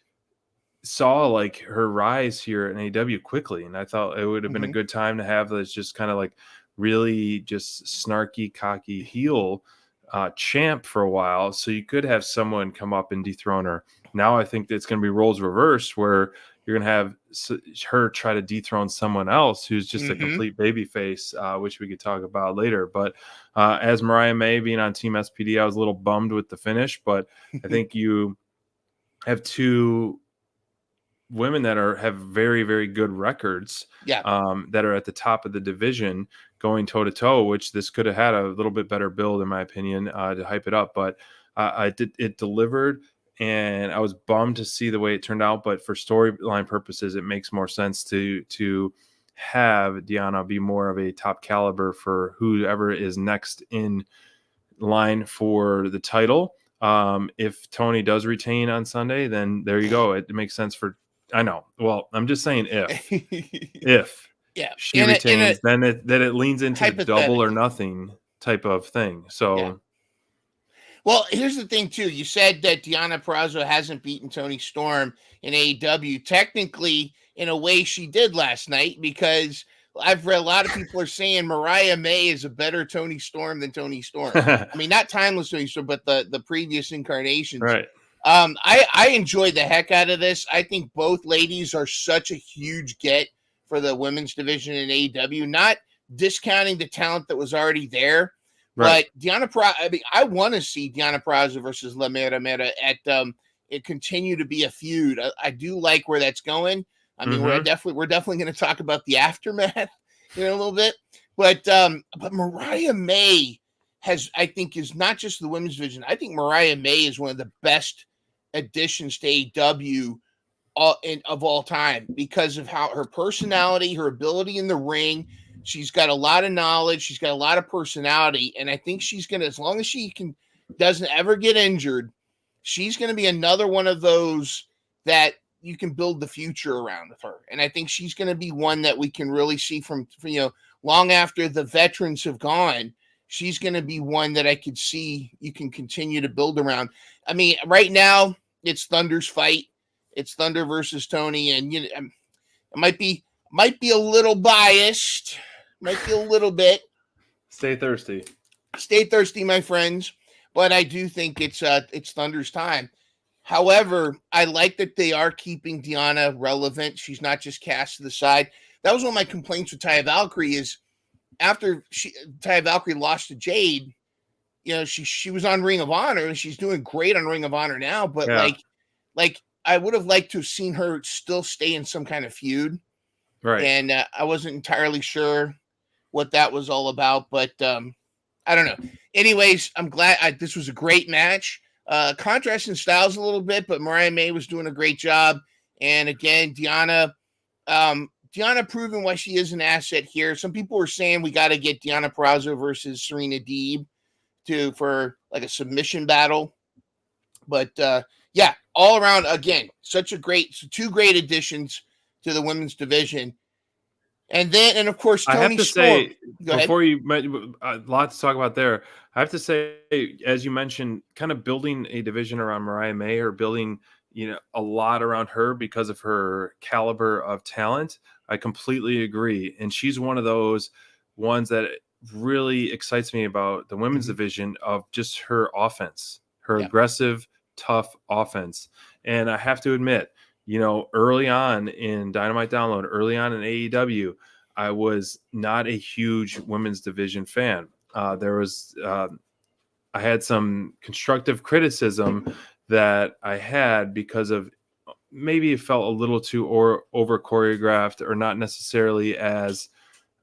saw like her rise here in AEW quickly, and I thought it would have been a good time to have this just kind of like really just snarky, cocky heel champ for a while, so you could have someone come up and dethrone her. Now I think that it's going to be roles reversed, where you're going to have her try to dethrone someone else who's just a complete babyface, which we could talk about later. But as Mariah May being on Team SPD, I was a little bummed with the finish, but I think you have two women that have very, very good records, that are at the top of the division going toe to toe, which this could have had a little bit better build, in my opinion, to hype it up. But it delivered, and I was bummed to see the way it turned out. But for storyline purposes, it makes more sense to have Deonna be more of a top caliber for whoever is next in line for the title. If Tony does retain on Sunday, then there you go. It makes sense for. I know. Well, I'm just saying if she retains, then it leans into the double or nothing type of thing. So, well, here's the thing too. You said that Deonna Purrazzo hasn't beaten Toni Storm in AEW. Technically, in a way, she did last night, because I've read a lot of people are saying Mariah May is a better Toni Storm than Toni Storm. I mean, not timeless Toni Storm, but the previous incarnations. Right. I enjoyed the heck out of this. I think both ladies are such a huge get for the women's division in AEW, not discounting the talent that was already there. Right. But Deonna Purrazzo, I mean, I want to see Deonna Purrazzo versus La Mera Mera at it continue to be a feud. I do like where that's going. I mean, we're definitely going to talk about the aftermath in a little bit. But Mariah May I think is not just the women's division. I think Mariah May is one of the best additions to AEW of all time, because of how her personality, her ability in the ring. She's got a lot of knowledge. She's got a lot of personality. And I think she's going to, as long as she doesn't ever get injured, she's going to be another one of those that you can build the future around with her. And I think she's going to be one that we can really see from long after the veterans have gone. She's going to be one that I could see you can continue to build around. I mean, right now it's Thunder's fight. It's Thunder versus Tony, and it might be a little biased. Might be a little bit. Stay thirsty. Stay thirsty, my friends. But I do think it's Thunder's time. However, I like that they are keeping Deonna relevant. She's not just cast to the side. That was one of my complaints with Taya Valkyrie is after Taya Valkyrie lost to Jade, she was on Ring of Honor, and she's doing great on Ring of Honor now. But like I would have liked to have seen her still stay in some kind of feud. Right. And I wasn't entirely sure what that was all about, but I don't know. Anyways, I'm glad this was a great match. Contrast in styles a little bit, but Mariah May was doing a great job. And again, Deonna proving why she is an asset here. Some people were saying we got to get Deonna Purrazzo versus Serena Deeb for like a submission battle. But all around, again, two great additions to the women's division. And then, and of course, Tony I have to Storm. say, Go before you a lot to talk about there. I have to say, as you mentioned, kind of building a division around Mariah May, or building, a lot around her because of her caliber of talent. I completely agree, and she's one of those ones that really excites me about the women's division, of just her offense, her aggressive, tough offense. And I have to admit, early on in Dynamite Download, early on in AEW, I was not a huge women's division fan. I had some constructive criticism that I had because of maybe it felt a little too over choreographed, or not necessarily as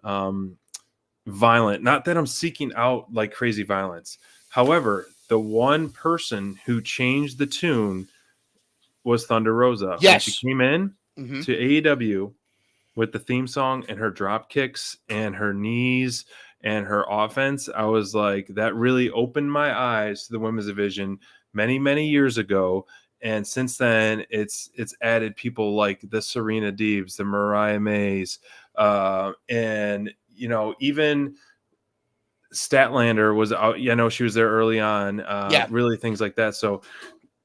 violent. Not that I'm seeking out like crazy violence. However, the one person who changed the tune was Thunder Rosa. Yes. When she came in to AEW with the theme song and her drop kicks and her knees and her offense, I was like, that really opened my eyes to the women's division many, many years ago. And since then, it's added people like the Serena Deebs, the Mariah Mays, and even Statlander was out. She was there early on. Really things like that. So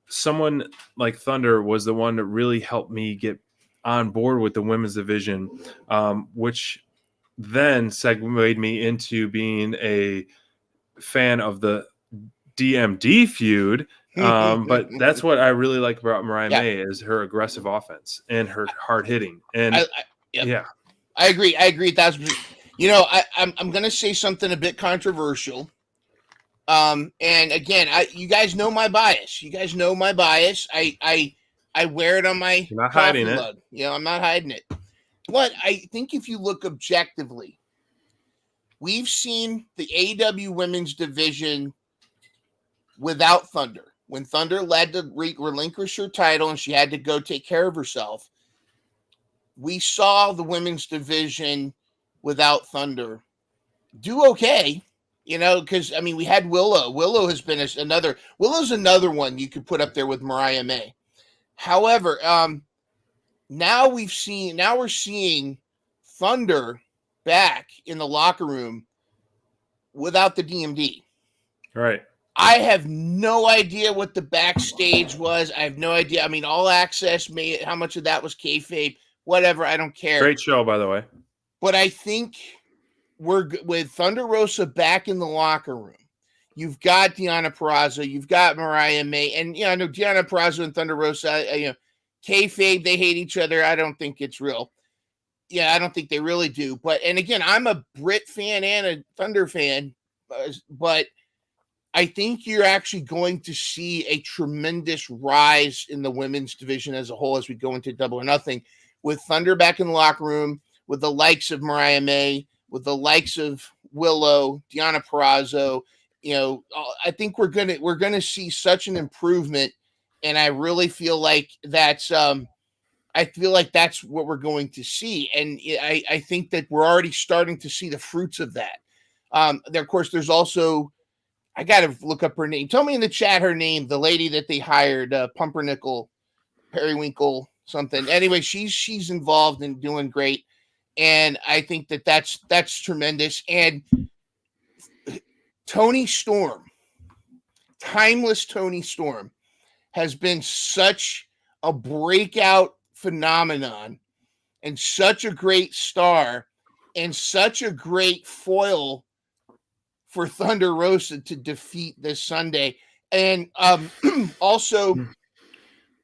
someone like Thunder was the one that really helped me get on board with the women's division, which then segued me into being a fan of the DMD feud. But that's what I really like about Mariah May, is her aggressive offense and her hard hitting. And I agree 1,000%. I'm going to say something a bit controversial. And again, you guys know my bias. I wear it on my You're not hiding mug. I'm not hiding it. But I think if you look objectively, we've seen the AEW women's division without Thunder. When Thunder led to relinquish her title and she had to go take care of herself, we saw the women's division without Thunder do okay. Because we had Willow. Willow has been Willow's another one you could put up there with Mariah May. However, now we're seeing Thunder back in the locker room without the DMD. Right. I have no idea what the backstage was. I have no idea. All Access how much of that was kayfabe, whatever. I don't care. Great show, by the way. But I think we're with Thunder Rosa back in the locker room. You've got Deonna Purrazzo, you've got Mariah May, and I know Deonna Purrazzo and Thunder Rosa, kayfabe, they hate each other. I don't think it's real. Yeah, I don't think they really do. But and again, I'm a Brit fan and a Thunder fan, but I think you're actually going to see a tremendous rise in the women's division as a whole as we go into Double or Nothing, with Thunder back in the locker room, with the likes of Mariah May, with the likes of Willow, Deonna Purrazzo. I think we're gonna see such an improvement, and I really feel like that's what we're going to see, and I think that we're already starting to see the fruits of that. Of course, there's also, I got to look up her name. Tell me in the chat her name, the lady that they hired, Pumpernickel, Periwinkle, something. Anyway, she's involved and doing great. And I think that's tremendous. And Tony Storm, timeless Tony Storm, has been such a breakout phenomenon and such a great star and such a great foil for Thunder Rosa to defeat this Sunday. And also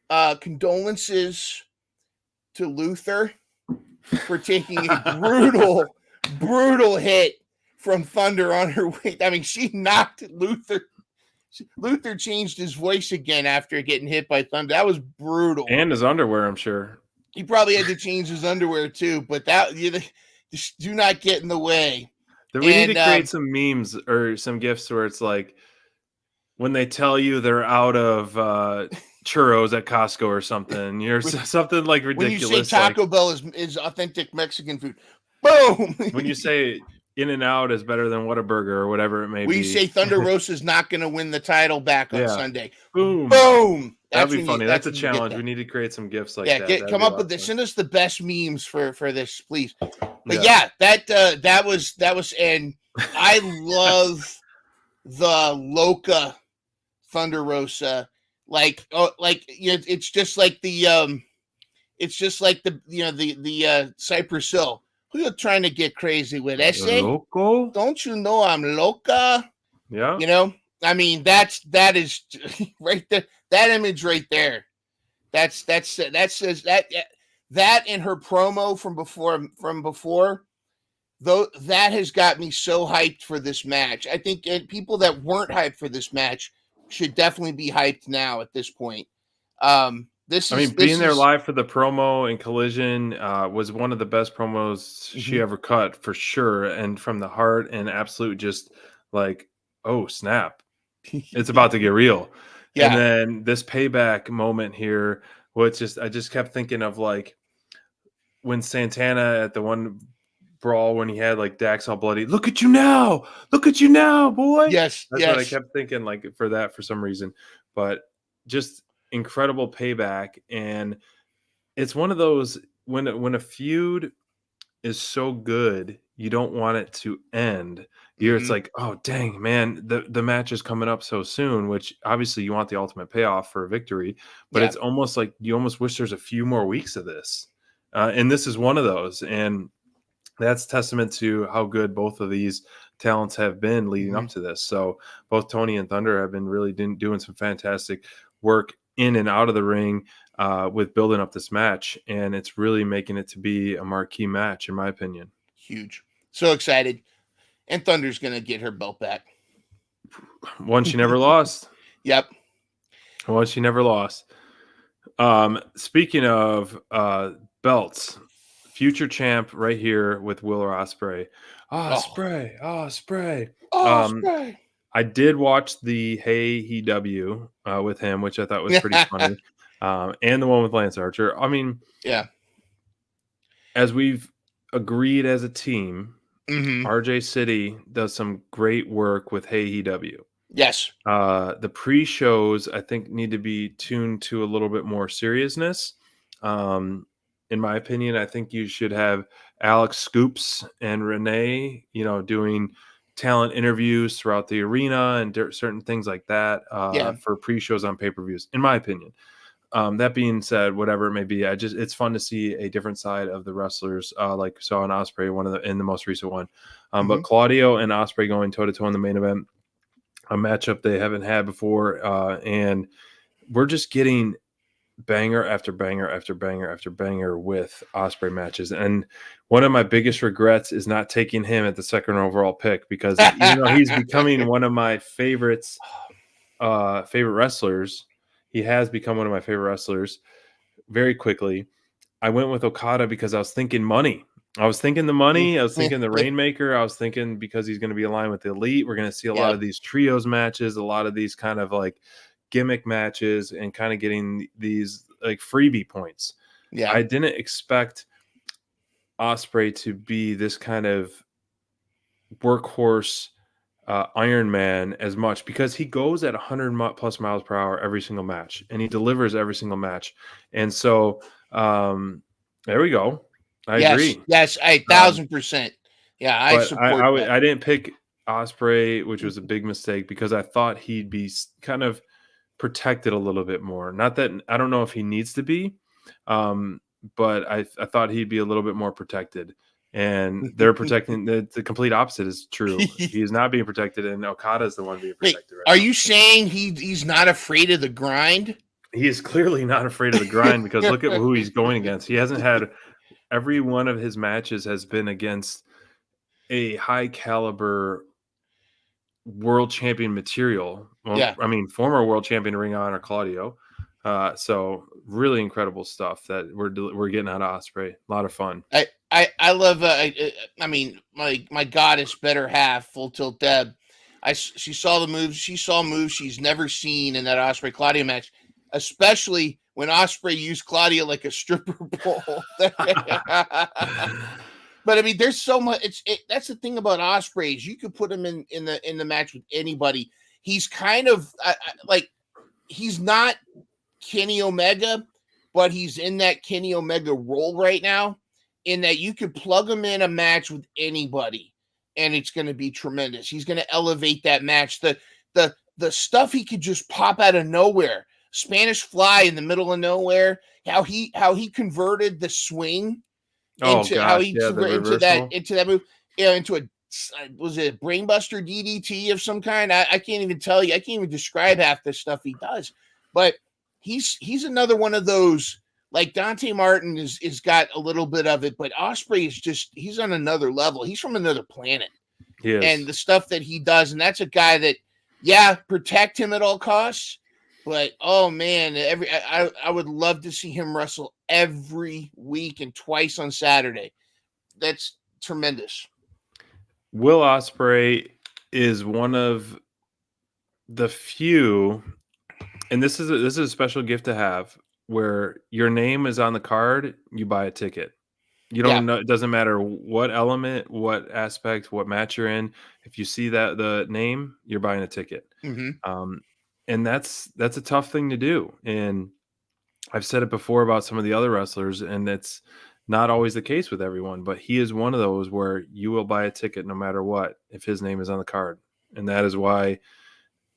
condolences to Luther for taking a brutal hit from Thunder on her way. She knocked Luther. Luther changed his voice again after getting hit by Thunder. That was brutal. And his underwear, I'm sure. He probably had to change his underwear too, but just do not get in the way. We need to create some memes or some GIFs where it's like when they tell you they're out of churros at Costco or something. You're something like ridiculous. When you say Taco Bell is authentic Mexican food, boom. When you say In and Out is better than Whataburger or whatever it may be. We say Thunder Rosa is not going to win the title back on Yeah. Sunday. Boom. Boom. That'd That's be funny. That's a when you get challenge. that. We need to create some gifts like Yeah, that. That'd come be a up lot with of this. fun. Send us the best memes for this, please. But that was, and I love the Loca Thunder Rosa. It's just like the Cypress Hill. Who you trying to get crazy with? Essay? Loco? Don't you know I'm Loca? Yeah. You know, I mean, that is right there. That image right there. That says that in her promo from before, though, that has got me so hyped for this match. I think people that weren't hyped for this match should definitely be hyped now at this point. Being there live for the promo and Collision was one of the best promos she ever cut for sure, and from the heart and absolute just like, oh snap, it's about to get real. Yeah. And then this payback moment here, I just kept thinking of like when Santana at the one brawl when he had like Dax all bloody. Look at you now, boy. Yes, that's what I kept thinking like for some reason, but just incredible payback. And it's one of those when a feud is so good you don't want it to end. It's like, oh dang man, the match is coming up so soon, which obviously you want the ultimate payoff for a victory, but it's almost like you almost wish there's a few more weeks of this, and this is one of those, and that's testament to how good both of these talents have been leading up to this. So both Tony and Thunder have been really doing some fantastic work in and out of the ring with building up this match, and it's really making it to be a marquee match in my opinion. Huge. So excited. And Thunder's gonna get her belt back. One she never lost. Yep. One she never lost. Speaking of belts, future champ right here with Will Ospreay. Ospreay. I did watch the Hey EW with him, which I thought was pretty funny, and the one with Lance Archer. I mean, yeah. As we've agreed as a team, RJ City does some great work with Hey EW. Yes. The pre-shows, I think, need to be tuned to a little bit more seriousness. In my opinion, I think you should have Alex Scoops and Renee, doing talent interviews throughout the arena and certain things like that for pre-shows on pay-per-views, in my opinion. That being said, whatever it may be, it's fun to see a different side of the wrestlers, like saw in Ospreay, in the most recent one. But Claudio and Ospreay going toe-to-toe in the main event, a matchup they haven't had before, and we're just getting banger after banger after banger after banger with Ospreay matches. And one of my biggest regrets is not taking him at the second overall pick, because he's becoming one of my favorite wrestlers. He has become one of my favorite wrestlers very quickly. I went with Okada because I was thinking money. I was thinking the money. I was thinking the Rainmaker. I was thinking because he's going to be aligned with the Elite. We're going to see a lot of these trios matches, a lot of these kind of like gimmick matches, and kind of getting these like freebie points. Yeah, I didn't expect Ospreay to be this kind of workhorse Iron Man as much, because he goes at 100 plus miles per hour every single match, and he delivers every single match. And so there we go. I agree. Yes, 1,000%. Yeah, I support that. I didn't pick Ospreay, which was a big mistake, because I thought he'd be kind of protected a little bit more. Not that I don't know if he needs to be, but I thought he'd be a little bit more protected. And they're protecting the complete opposite is true. He is not being protected, and Okada is the one being protected. Are you saying he's not afraid of the grind? He is clearly not afraid of the grind, because look at who he's going against. He hasn't had every one of his matches has been against a high caliber world champion material. Well, I mean, former world champion Ring of Honor Claudio. So really incredible stuff that we're getting out of Ospreay. A lot of fun. I love. I mean, my goddess better half, Full Tilt Deb. She saw the moves. She saw moves she's never seen in that Ospreay Claudio match, especially when Ospreay used Claudio like a stripper pole. But I mean, there's so much. That's the thing about Ospreay is you could put him in the match with anybody. He's kind of like he's not Kenny Omega, but he's in that Kenny Omega role right now. In that you could plug him in a match with anybody, and it's going to be tremendous. He's going to elevate that match. The stuff he could just pop out of nowhere, Spanish Fly in the middle of nowhere. How he converted the swing into that move, into a was it a brainbuster DDT of some kind? I can't even tell you. I can't even describe half the stuff he does. But he's another one of those. Like Dante Martin is got a little bit of it, but Ospreay is he's on another level. He's from another planet. And the stuff that he does, and that's a guy that, protect him at all costs. But oh man, I would love to see him wrestle every week and twice on Saturday. That's tremendous. Will Ospreay is one of the few, and this is a special gift to have, where your name is on the card, you buy a ticket. You don't know, it doesn't matter what element, what aspect, what match you're in. If you see that the name, you're buying a ticket. Mm-hmm. And that's a tough thing to do. And I've said it before about some of the other wrestlers, and it's not always the case with everyone, but he is one of those where you will buy a ticket no matter what if his name is on the card. And that is why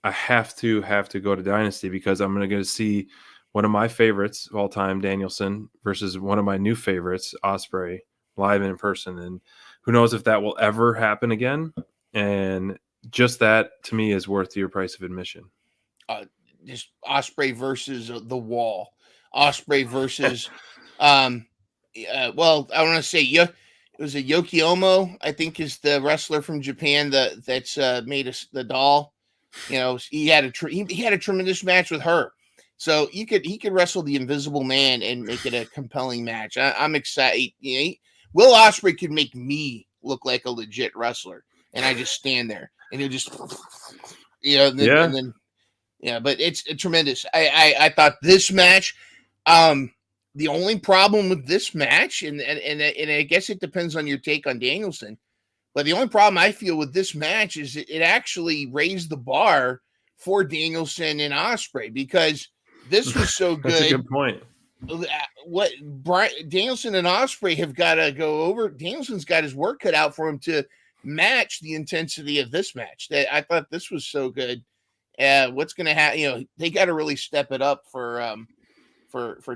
I have to go to Dynasty, because I'm going to go see one of my favorites of all time, Danielson, versus one of my new favorites, Ospreay, live and in person. And who knows if that will ever happen again. And just that, to me, is worth your price of admission. Just Ospreay versus the Wall. Ospreay versus, I want to say, it was a Yokiomo, I think, is the wrestler from Japan that's made the doll. He had a tremendous match with her. So he could wrestle the Invisible Man and make it a compelling match. I'm excited. Will Ospreay could make me look like a legit wrestler, and I just stand there and he'll just, and then, but it's tremendous. I thought this match, the only problem with this match, and I guess it depends on your take on Danielson, but the only problem I feel with this match is it actually raised the bar for Danielson and Ospreay, because this was so good. That's a good point. What Danielson and Ospreay have got to go over. Danielson's got his work cut out for him to match the intensity of this match. I thought this was so good. What's going to happen? They got to really step it up for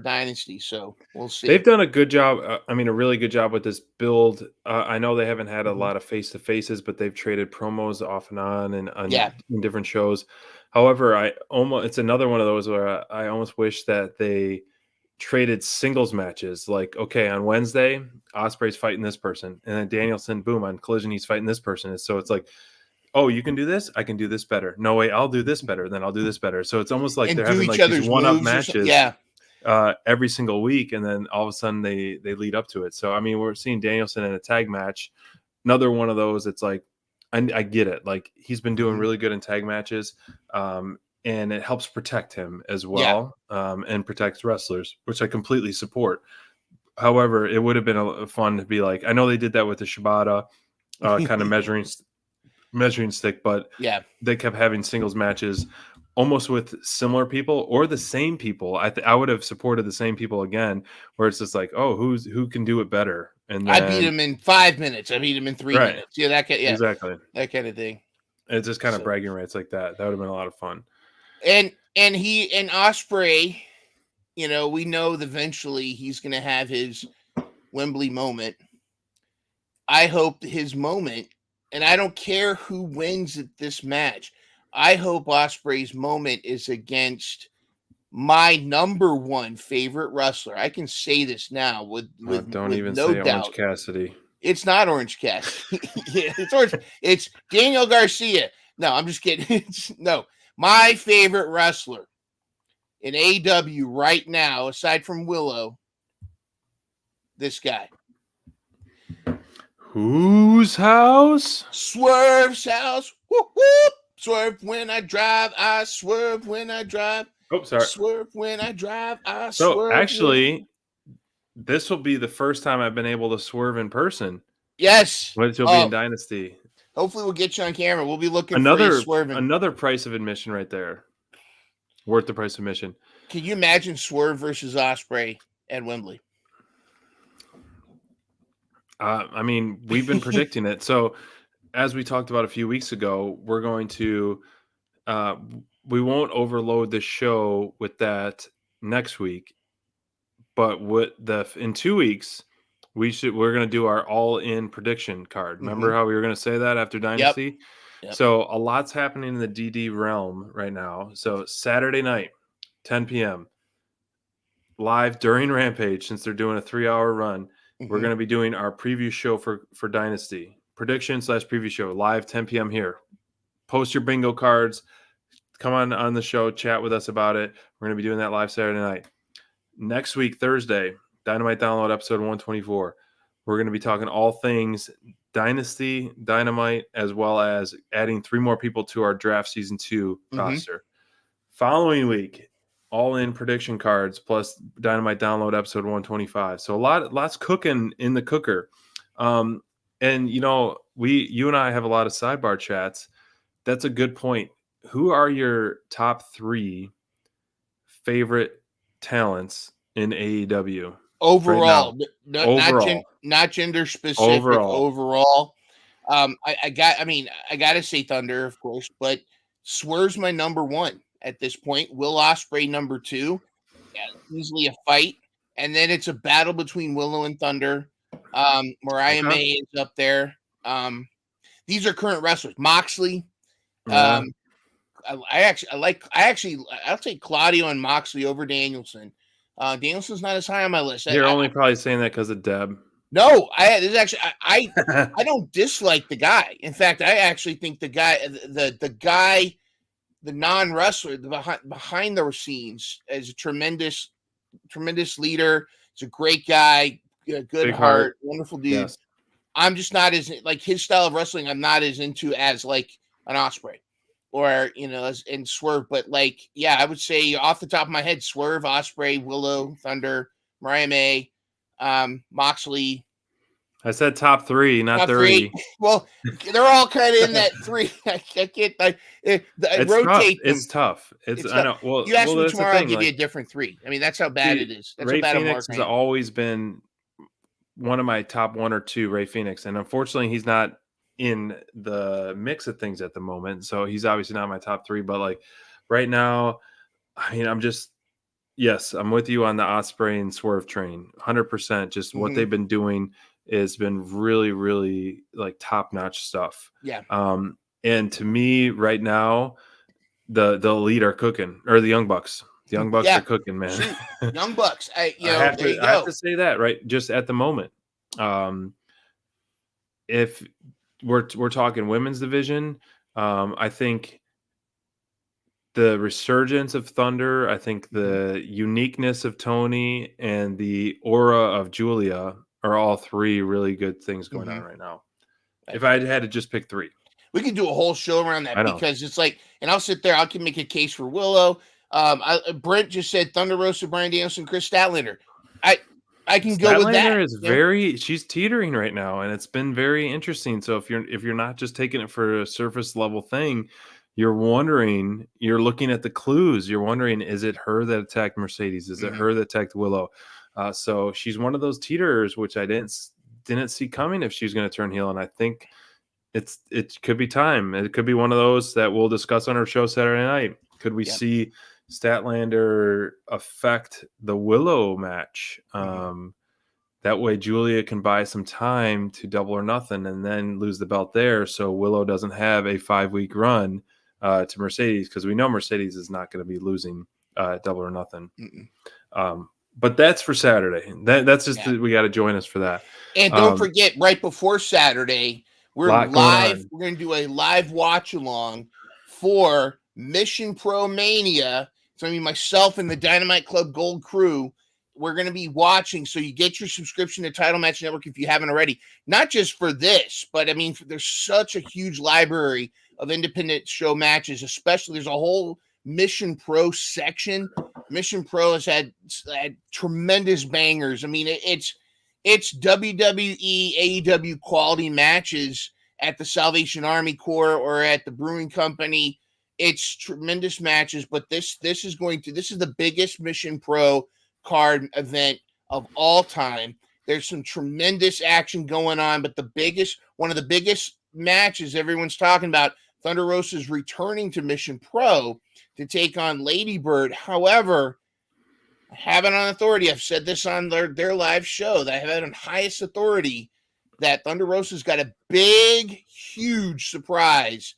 Dynasty. So we'll see. They've done a good job. A really good job with this build. I know they haven't had a lot of face-to-faces, but they've traded promos off and on in different shows. However, it's another one of those where I almost wish that they traded singles matches. Like, okay, on Wednesday, Ospreay's fighting this person, and then Danielson, boom, on Collision, he's fighting this person. And so it's like, oh, you can do this, I can do this better. No way, I'll do this better, then I'll do this better. So it's almost like they're having like these one-up matches every single week, and then all of a sudden they lead up to it. So we're seeing Danielson in a tag match, another one of those. It's like, I get it. Like, he's been doing really good in tag matches, and it helps protect him as well, and protects wrestlers, which I completely support. However, it would have been fun to be like, I know they did that with the Shibata kind of measuring stick, but they kept having singles matches almost with similar people or the same people. I would have supported the same people again, where it's just like, oh, who can do it better? And then, I beat him in 5 minutes. I beat him in 3 minutes. Exactly. That kind of thing. It's just kind of bragging rights like that. That would have been a lot of fun. And Ospreay, we know that eventually he's going to have his Wembley moment. I hope his moment, and I don't care who wins at this match, I hope Ospreay's moment is against my number one favorite wrestler. I can say this now with don't even no say doubt. Orange Cassidy. It's not Orange Cassidy. It's Orange. It's Daniel Garcia. No, I'm just kidding. My favorite wrestler in AEW right now, aside from Willow, this guy. Whose house? Swerve's house. Whoop, whoop. Swerve when I drive. I swerve when I drive. Oh, sorry. Swerve when I drive. I So swerve. actually, this will be the first time I've been able to swerve in person. Yes. Which will be in Dynasty. Hopefully we'll get you on camera. We'll be looking for you swerving. Another price of admission right there. Worth the price of admission. Can you imagine Swerve versus Ospreay at Wembley? I mean, we've been predicting it. So, as we talked about a few weeks ago, we're going to we won't overload the show with that next week, but in 2 weeks we're going to do our all-in prediction card. Remember how we were going to say that after Dynasty? Yep. So a lot's happening in the DD realm right now. So Saturday night, 10 p.m. live during Rampage, since they're doing a 3-hour run. We're going to be doing our preview show for Dynasty. Prediction / preview show, live 10 p.m. here. Post your bingo cards. Come on the show, chat with us about it. We're going to be doing that live Saturday night. Next week, Thursday, Dynamite Download episode 124. We're going to be talking all things Dynasty, Dynamite, as well as adding 3 more people to our draft season 2 roster. Following week, all in prediction cards plus Dynamite Download episode 125. So lots cooking in the cooker. And you and I have a lot of sidebar chats. That's a good point. Who are your top 3 favorite talents in AEW overall? Right overall. Not gender specific. Overall. I gotta say Thunder, of course, but Swerve's my number 1 at this point. Will Ospreay number 2. Yeah, easily a fight, and then it's a battle between Willow and Thunder. Mariah May is up there. These are current wrestlers. Moxley. I'll take Claudio and Moxley over Danielson. Danielson's not as high on my list. You're only probably saying that because of Deb. No, I don't dislike the guy. In fact, I actually think the guy, the non-wrestler, behind the scenes, is a tremendous leader. He's a great guy, good Big heart, wonderful dude. Yes. I'm just not as like his style of wrestling. I'm not as into as like an Ospreay or in Swerve. But I would say off the top of my head, Swerve, Ospreay, Willow, Thunder, Mariah May, Moxley. I said top 3, not top 3. Well, they're all kind of in that 3. I can't. Rotate. It's tough. It's I know. Well, you ask me that's tomorrow, I'll give you a different 3. I mean, that's how bad it is. That's Ray how bad Phoenix has always been one of my top 1 or 2. Ray Phoenix, and unfortunately, he's not in the mix of things at the moment. So he's obviously not my top 3. But right now, I mean, I'm with you on the Ospreay and Swerve train, 100%. Just what they've been doing has been really, really top-notch stuff. Yeah. And to me, right now, the elite are cooking, or the Young Bucks. The Young Bucks are cooking, man. Shoot, Young Bucks. I have to say that, right? Just at the moment. If we're talking women's division, I think the resurgence of Thunder, I think the uniqueness of Tony, and the aura of Julia are all 3 really good things going on right now. If I had to just pick 3. We could do a whole show around that because it's and I'll sit there, I can make a case for Willow. Brent just said Thunder Rosa, Bryan Danielson, Chris Statlander. I can go with that. Is she's teetering right now, and it's been very interesting. So if you're not just taking it for a surface level thing, you're looking at the clues. You're wondering, is it her that attacked Mercedes? Is it her that attacked Willow? So she's one of those teeterers, which I didn't see coming if she's going to turn heel. And I think it could be time. It could be one of those that we'll discuss on our show Saturday night. Could we see Statlander affect the Willow match? That way Julia can buy some time to Double or Nothing and then lose the belt there. So Willow doesn't have a 5-week run to Mercedes, because we know Mercedes is not going to be losing Double or Nothing. But that's for Saturday. That's just we got to join us for that. And don't forget, right before Saturday, we're live. We're going to do a live watch along for Mission Pro Mania. So I mean, myself and the Dynamite Club Gold crew, we're going to be watching. So you get your subscription to Title Match Network if you haven't already. Not just for this, but I mean, there's such a huge library of independent show matches. Especially, there's a whole Mission Pro section. Mission Pro has had tremendous bangers. I mean, it's WWE, AEW quality matches at the Salvation Army Corps or at the Brewing Company. It's tremendous matches, but this is the biggest Mission Pro card event of all time. There's some tremendous action going on, but one of the biggest matches everyone's talking about, Thunder Rosa's returning to Mission Pro to take on Lady Bird. However, I have it on authority. I've said this on their live show that I have it on highest authority that Thunder Rosa's got a big, huge surprise.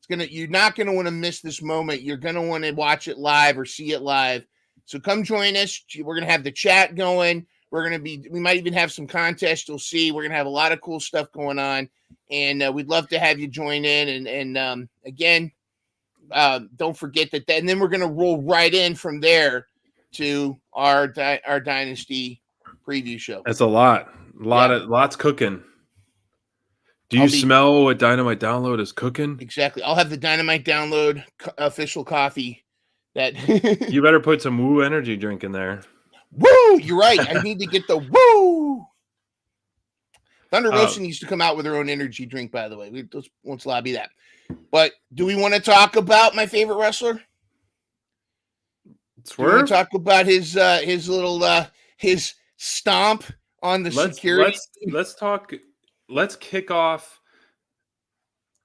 You're not gonna want to miss this moment. You're gonna want to watch it live or see it live. So come join us. We're gonna have the chat going. We might even have some contests. You'll see. We're gonna have a lot of cool stuff going on, and we'd love to have you join in. And again, don't forget that. And then we're gonna roll right in from there to our Dynasty preview show. That's a lots cooking. Do you smell what Dynamite Download is cooking? Exactly. I'll have the Dynamite Download official coffee. That you better put some Woo energy drink in there. Woo! You're right. I need to get the Woo. Thunder Rosa needs to come out with her own energy drink, by the way. Let's lobby that. But do we want to talk about my favorite wrestler? Swerve? Do we want to talk about his little his stomp on the security? Let's talk. Let's kick off.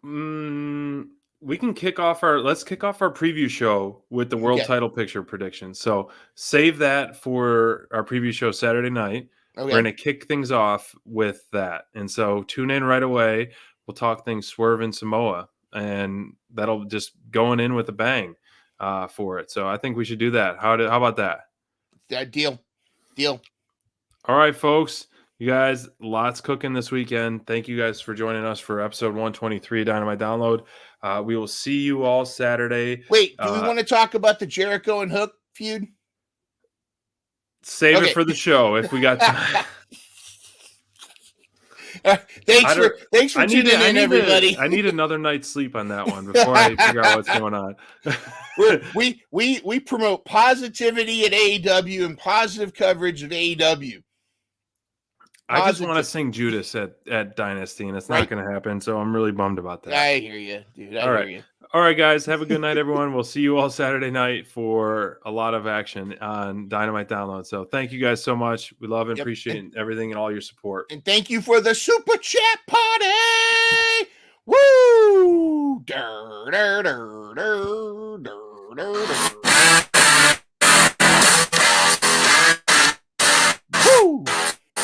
Let's kick off our preview show with the world title picture prediction. So save that for our preview show Saturday night. Okay. We're going to kick things off with that. And so tune in right away. We'll talk things Swerve and Samoa, and that'll just going in with a bang for it. So I think we should do that. How about that? Deal. All right, folks. You guys, lots cooking this weekend. Thank you guys for joining us for episode 123 Dynamite Download. We will see you all Saturday. Wait, do we want to talk about the Jericho and Hook feud? Save it for the show if we got time. Thanks for tuning in, everybody. I need another night's sleep on that one before I figure out what's going on. we promote positivity at AEW and positive coverage of AEW. I just want to sing Judas at Dynasty, and it's not going to happen, so I'm really bummed about that. I hear you, dude. I hear you. All right, guys. Have a good night, everyone. We'll see you all Saturday night for a lot of action on Dynamite Download. So thank you guys so much. We love and appreciate everything and all your support. And thank you for the Super Chat Party! Woo! Dur, dur, dur, dur, dur, dur, dur. Woo!